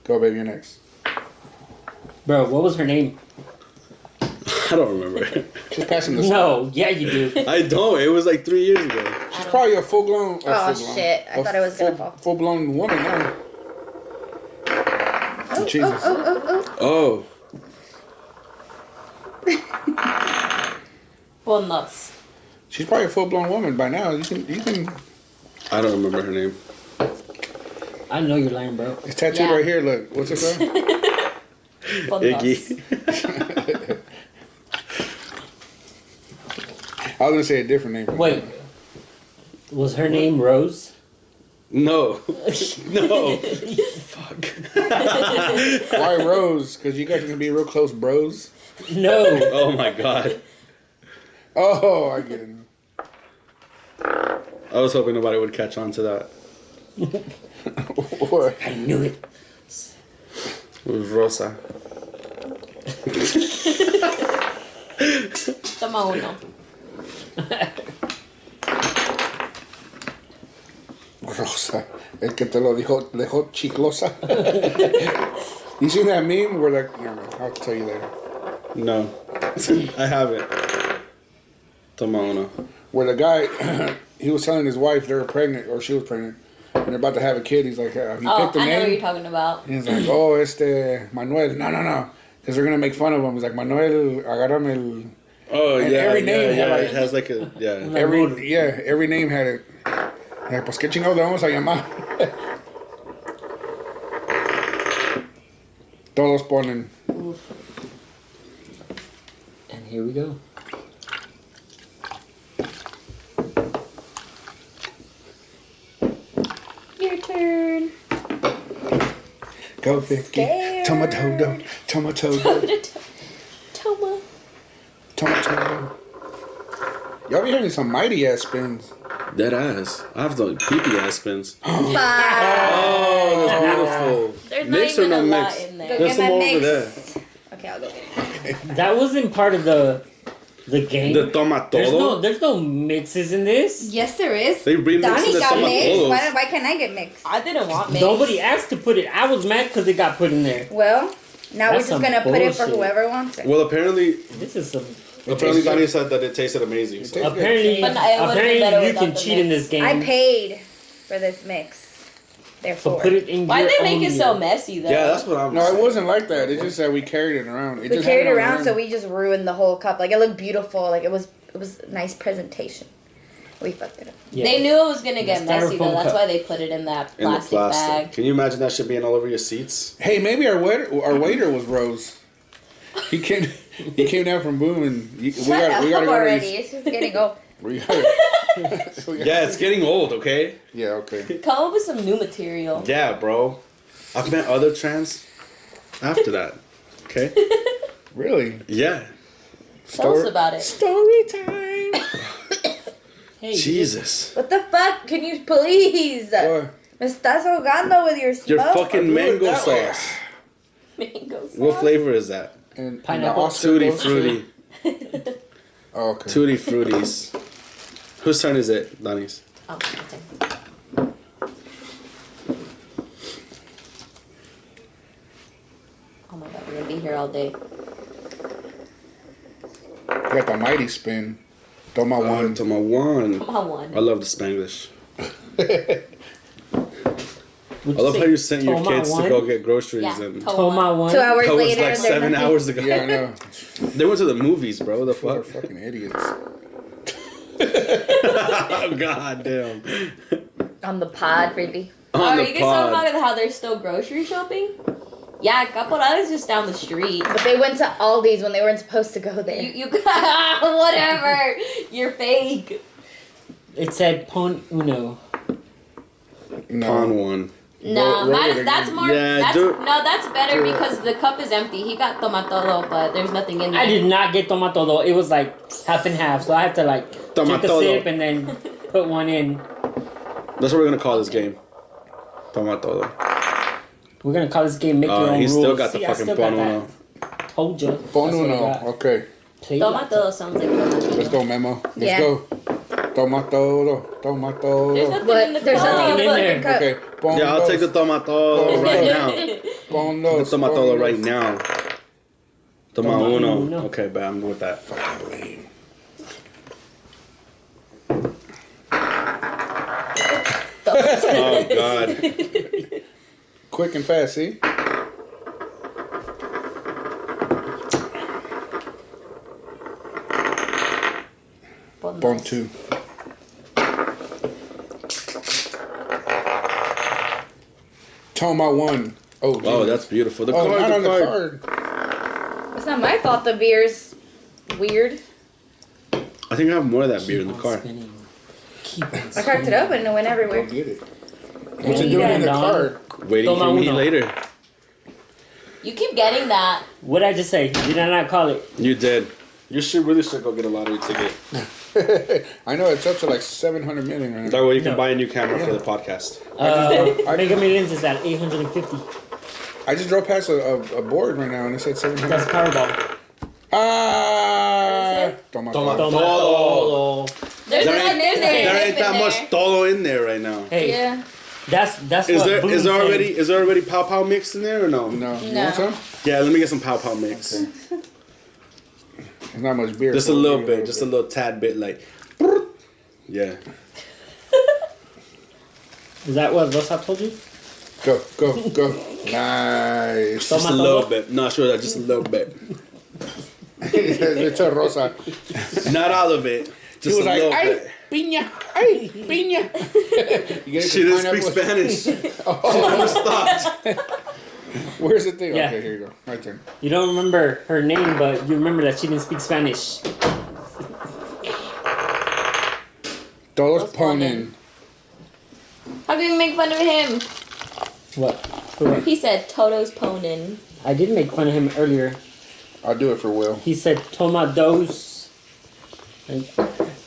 Go, baby, you're next. Bro, what was her name? I don't remember. She's passing the... No, yeah, you do. I don't. It was like 3 years ago. She's probably a full-blown... Oh, shit. I thought it was gonna fall. Full-blown woman now. Oh, Jesus. oh. Oh. Pon dos. She's probably a full-blown woman by now. You can... I don't remember her name. I know you're lying, bro. It's tattooed Yeah. right here. Look. What's it called? Pon dos. Iggy. I was going to say a different name. Wait. Was her name Rose? No. No. Fuck. Why Rose? Because you guys are going to be real close bros. No. Oh my god. Oh, I get it. I was hoping nobody would catch on to that. What? I knew it. It was Rosa. Toma uno. Rosa. El que te lo dejó chiclosa. You seen that meme where like... Never mind. I'll tell you later. No. I haven't. Toma uno. Where the guy... he was telling his wife they were pregnant, or she was pregnant, and they're about to have a kid. He's like, he Oh, picked I the know what you're name. talking about. He's like, Manuel. No. Because they're going to make fun of him. He's like, Manuel, agárrame el... Oh And yeah, every name yeah, had, like- it has like a Every name had it. Like, pues qué chingados le vamos a llamar. Todos ponen. And here we go. Your turn. Go, Vicky. Scared. Tomato. Toma. Tomato. Y'all be having some mighty ass spins. Dead ass. I have the creepy ass spins. Bye. Oh, that's beautiful. There's Mix not or even no a lot mix? in Go there. There's get some my over mix. there. Okay, I'll go get it. That wasn't part of the game. The toma todo. There's no mixes in this. Yes, there is. They remixed Donnie the got toma mixed. todos. Why can't I get mixed? I didn't want mix. Nobody asked to put it. I was mad because it got put in there. Well, now That's we're just gonna some put it for bullshit. whoever wants it. Well, apparently, This is some Apparently, Donnie said that it tasted amazing. So. Apparently, But no, it would've been better apparently you without can the cheat in mix. this game. I paid for this mix. So Therefore, put it in Why'd your they make own it so meal. messy though? Yeah, that's what I'm. No, it wasn't like that. It's just that we carried it around. we carried it around, so we just ruined the whole cup. Like it looked beautiful. Like it was a nice presentation. We fucked it up. Yeah. They knew it was gonna get The messy though. styrofoam That's cup. why they put it in that in the plastic plastic. bag. Can you imagine that shit being all over your seats? Hey, maybe our waiter was Rose. He came down from Boom and we Shut gotta up go to already. these. It's just getting old. We gotta, Yeah, it's getting old. Okay. Yeah, okay. Come up with some new material. Yeah, bro. I've met other trans after that. Okay. Really? Yeah. Tell us about it. Story time. Hey, Jesus. What the fuck? Can you please? What? Me estás ahogando with your smoke. Your fucking do it mango that way. sauce. Mango sauce. What flavor is that? And Pineapple. the Oscar Tutti goes- fruity. Oh, okay. Tutti fruities. Whose turn is it, Donnie's? Oh, okay. Oh my god, we're gonna be here all day. Got the mighty spin. Toma one. To my one. Come on, one. I love the Spanglish. Would I love say how you sent your Toma kids one? to go get groceries Yeah, and Toma one. 2 hours that was later, like they're 7 nothing. hours ago. Yeah, I know. They went to the movies, bro. The They're fuck? fucking idiots. Oh, god damn. On the pod, really. Oh, On are the you guys talking pod. about how they're still grocery shopping? Yeah, Caporala's just down the street. But they went to Aldi's when they weren't supposed to go there. You whatever. You're fake. It said Pon Uno. No. Pawn one. No, Roll it that's again. more. Yeah, that's, do- no, that's better because the cup is empty. He got tomatolo, but there's nothing in there. I did not get toma todo. It was like half and half, so I had to like Toma take a todo. sip and then put one in. That's what we're gonna call this game. Toma todo. We're gonna call this game "Make Your Own He Rules." still got the See, I fucking still got pawn that. uno. Told you. Pon uno. Okay. Tomatolo sounds like tomato. Let's go, Memo. Let's Yeah. go. Toma todo. Toma There's todo. nothing But in the there's cup. nothing in the in fucking there. cup. Okay. Pon Yeah, I'll take the dos. toma todo right now. Pon The dos. toma Pon todo dos. right now. Toma Toma uno. uno. Okay, but I'm with that. Fucking lame. Oh god. Quick and fast, see? Pon two. Toma one. Oh, Oh, geez. that's beautiful. The Oh, card, not the on the card. card. It's not my fault the beer's weird. I think I have more of that beer in the Keep on car. spinning. Keep on I cracked spinning. it open and it went Go everywhere. get it. What What you doing in the Don? card? Waiting Toma for me uno. later. You keep getting that. What did I just say? Did I not call it? You did. You should really should go get a lottery ticket. I know it's up to like 700 million right now. That way you can No. buy a new camera for the podcast. Mega Millions is at 850. I just drove past a board right now and it said 700. That's Powerball. Ah! Toma Toma todo. Toma todo. There's There nothing ain't, in there. there ain't that much todo in there right now. Hey, Yeah. that's Is what there Boone is there said. already pow pow mix in there or no? No. You No. want some? Yeah, let me get some pow pow mix. There's not much beer. Just a so little we'll get bit, just a little tad bit, like. Yeah. Is that what Rosa told you? Go, go, go. Nice. Just a Toma little todo? bit. Not sure that just a little bit. It's a rosa. Not all of it. She Just was a like, little ay, bit. piña, ay, piña. You get She some didn't speak pineapple? Spanish. She never stopped. Where's the thing? Yeah. Okay, here you go. Right there. You don't remember her name, but you remember that she didn't speak Spanish. Todos Los ponen. How can you make fun of him? What? Who? He said Toto's ponin. I did make fun of him earlier. I'll do it for Will. He said toma dos. And,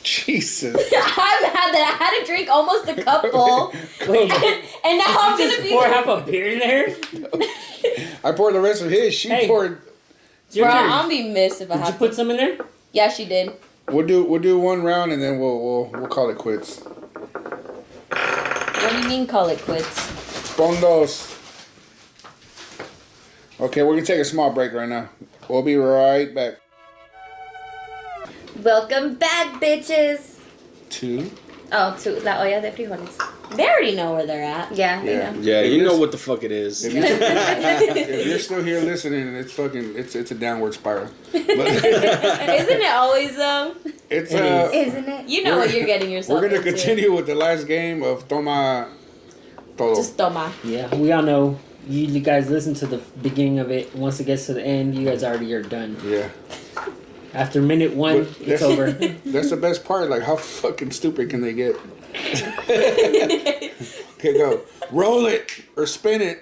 Jesus. I'm mad that I had to drink almost a cup full, wait, and now I'm just gonna be. pour half a beer in there? I poured the rest of his. She Hey. poured. It's your Bro, turn. I'm gonna be missed if I Did you have put to. some in there? Yeah, she did. We'll do one round and then we'll call it quits. What do you mean call it quits? Pon dos. Okay, we're gonna take a small break right now. We'll be right back. Welcome back, bitches. Two. Oh, to La Olla de Frijoles. They already know where they're at. Yeah, they Yeah. know. Yeah, If you know you're- what the fuck it is. If you're still here listening, it's fucking, it's a downward spiral. But Isn't it always though? it's Isn't it? You know what you're getting yourself we're gonna into. continue with the last game of Toma Todo. Just toma. Yeah, we all know. You guys listen to the beginning of it. Once it gets to the end, you guys already are done. Yeah. After minute one, But it's over. That's the best part. Like, how fucking stupid can they get? Okay, go. Roll it or spin it.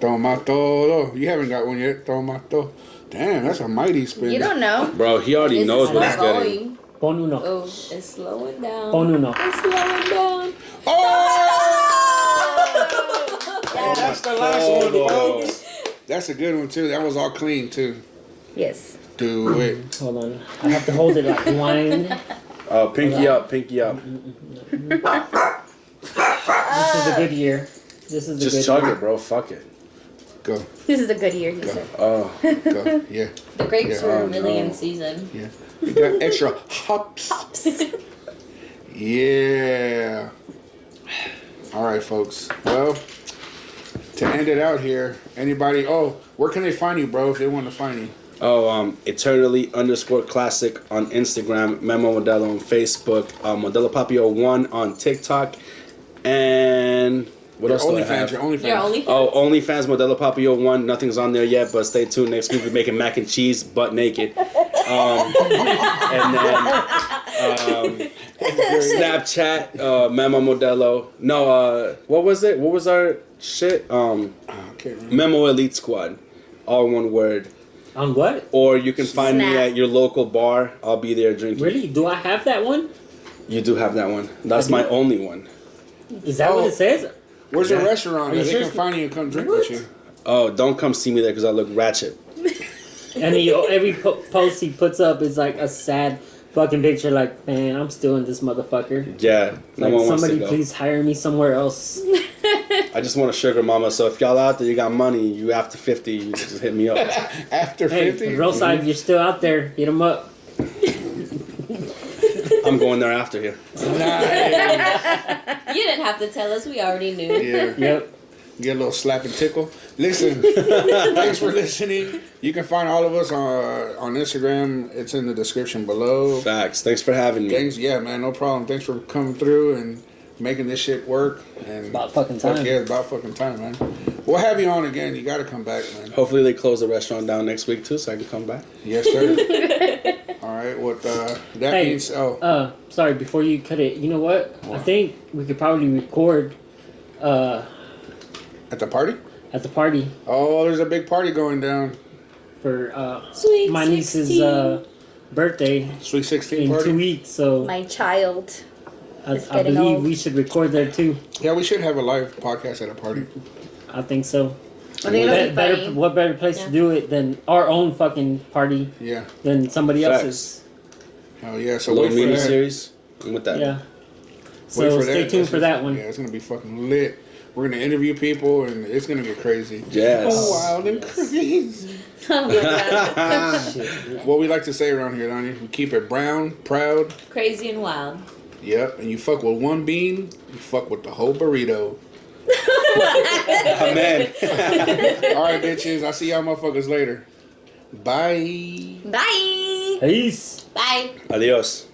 Toma todo. You haven't got one yet. Toma todo. Damn, that's a mighty spin. You don't know. Bro, he already It's knows what he's slow getting. going. Pon uno. Oh, it's slowing down. Pon uno. It's slowing down. Oh! That's the last one, Todo. folks. That's a good one, too. That was all clean, too. Yes. Do it. Hold on. I have to hold it like wine. Oh, pinky up, pinky up. This is a good year. This is a Just good chug year. it, bro. Fuck it. Go. This is a good year, he said. Oh, Go. Yeah. The grapes Yeah. were Oh, really no. in season. Yeah. You got extra hops. Yeah. All right, folks. Well, to end it out here, anybody? Oh, where can they find you, bro? If they want to find you. oh, eternally_classic on Instagram, Memo Modelo on Facebook, Modelo Papi 01 on TikTok, and what else do I have? Your OnlyFans. Your only Oh, OnlyFans Modelo Papi 01. Nothing's on there yet, but stay tuned. Next week we're making mac and cheese, butt naked. And then Snapchat, Memo Modelo. No, what was it? What was our shit? I can't remember. Memo Elite Squad. All one word. On what? Or you can find me Snap. at your local bar. I'll be there drinking. Really? Do I have that one? You do have that one. That's my only one. Is that what it says? Where's your Yeah. restaurant Are you that they sure? can find you and come drink What? with you? Oh, don't come see me there because I look ratchet. And every post he puts up is like a sad fucking picture. Like, man, I'm still in this motherfucker. Yeah, no Like, one wants to somebody go. please hire me somewhere else. I just want a sugar mama. So if y'all out there, you got money, you after 50, you just hit me up. After Hey, 50? real side, you're still out there. Hit them up. I'm going there after here. Nice. You didn't have to tell us. We already knew. Yeah. Yep. Get a little slap and tickle. Listen, thanks for listening. You can find all of us on Instagram. It's in the description below. Facts. Thanks for having me. Thanks, yeah, man, no problem. Thanks for coming through and making this shit work. And About fucking fuck time. yeah, it's about fucking time, man. We'll have you on again. You got to come back, man. Hopefully they close the restaurant down next week too, so I can come back. Yes, sir. All right, what that Hey, means? Oh, sorry, before you cut it, you know what? I think we could probably record at the party? at the party Oh, there's a big party going down. for Sweet my niece's 16. birthday Sweet 16 in 2 party. weeks. So My child. I is getting believe old. we should record there too. Yeah, we should have a live podcast at a party. I think so. I think it'll be Better, funny. what better place Yeah. to do it than our own fucking party Yeah. than somebody Facts. else's? Oh yeah. So A little wait for mini that. series. I'm with that. Yeah. Wait So for stay that. tuned That's for that one. Yeah, it's gonna be fucking lit. We're gonna interview people, and it's gonna get crazy. Yes. Wild and crazy. Oh my god. What we like to say around here, Donnie, we keep it brown, proud. Crazy and wild. Yep. And you fuck with one bean, you fuck with the whole burrito. Amen. All right, bitches. I'll see y'all motherfuckers later. Bye. Bye. Peace. Bye. Adios.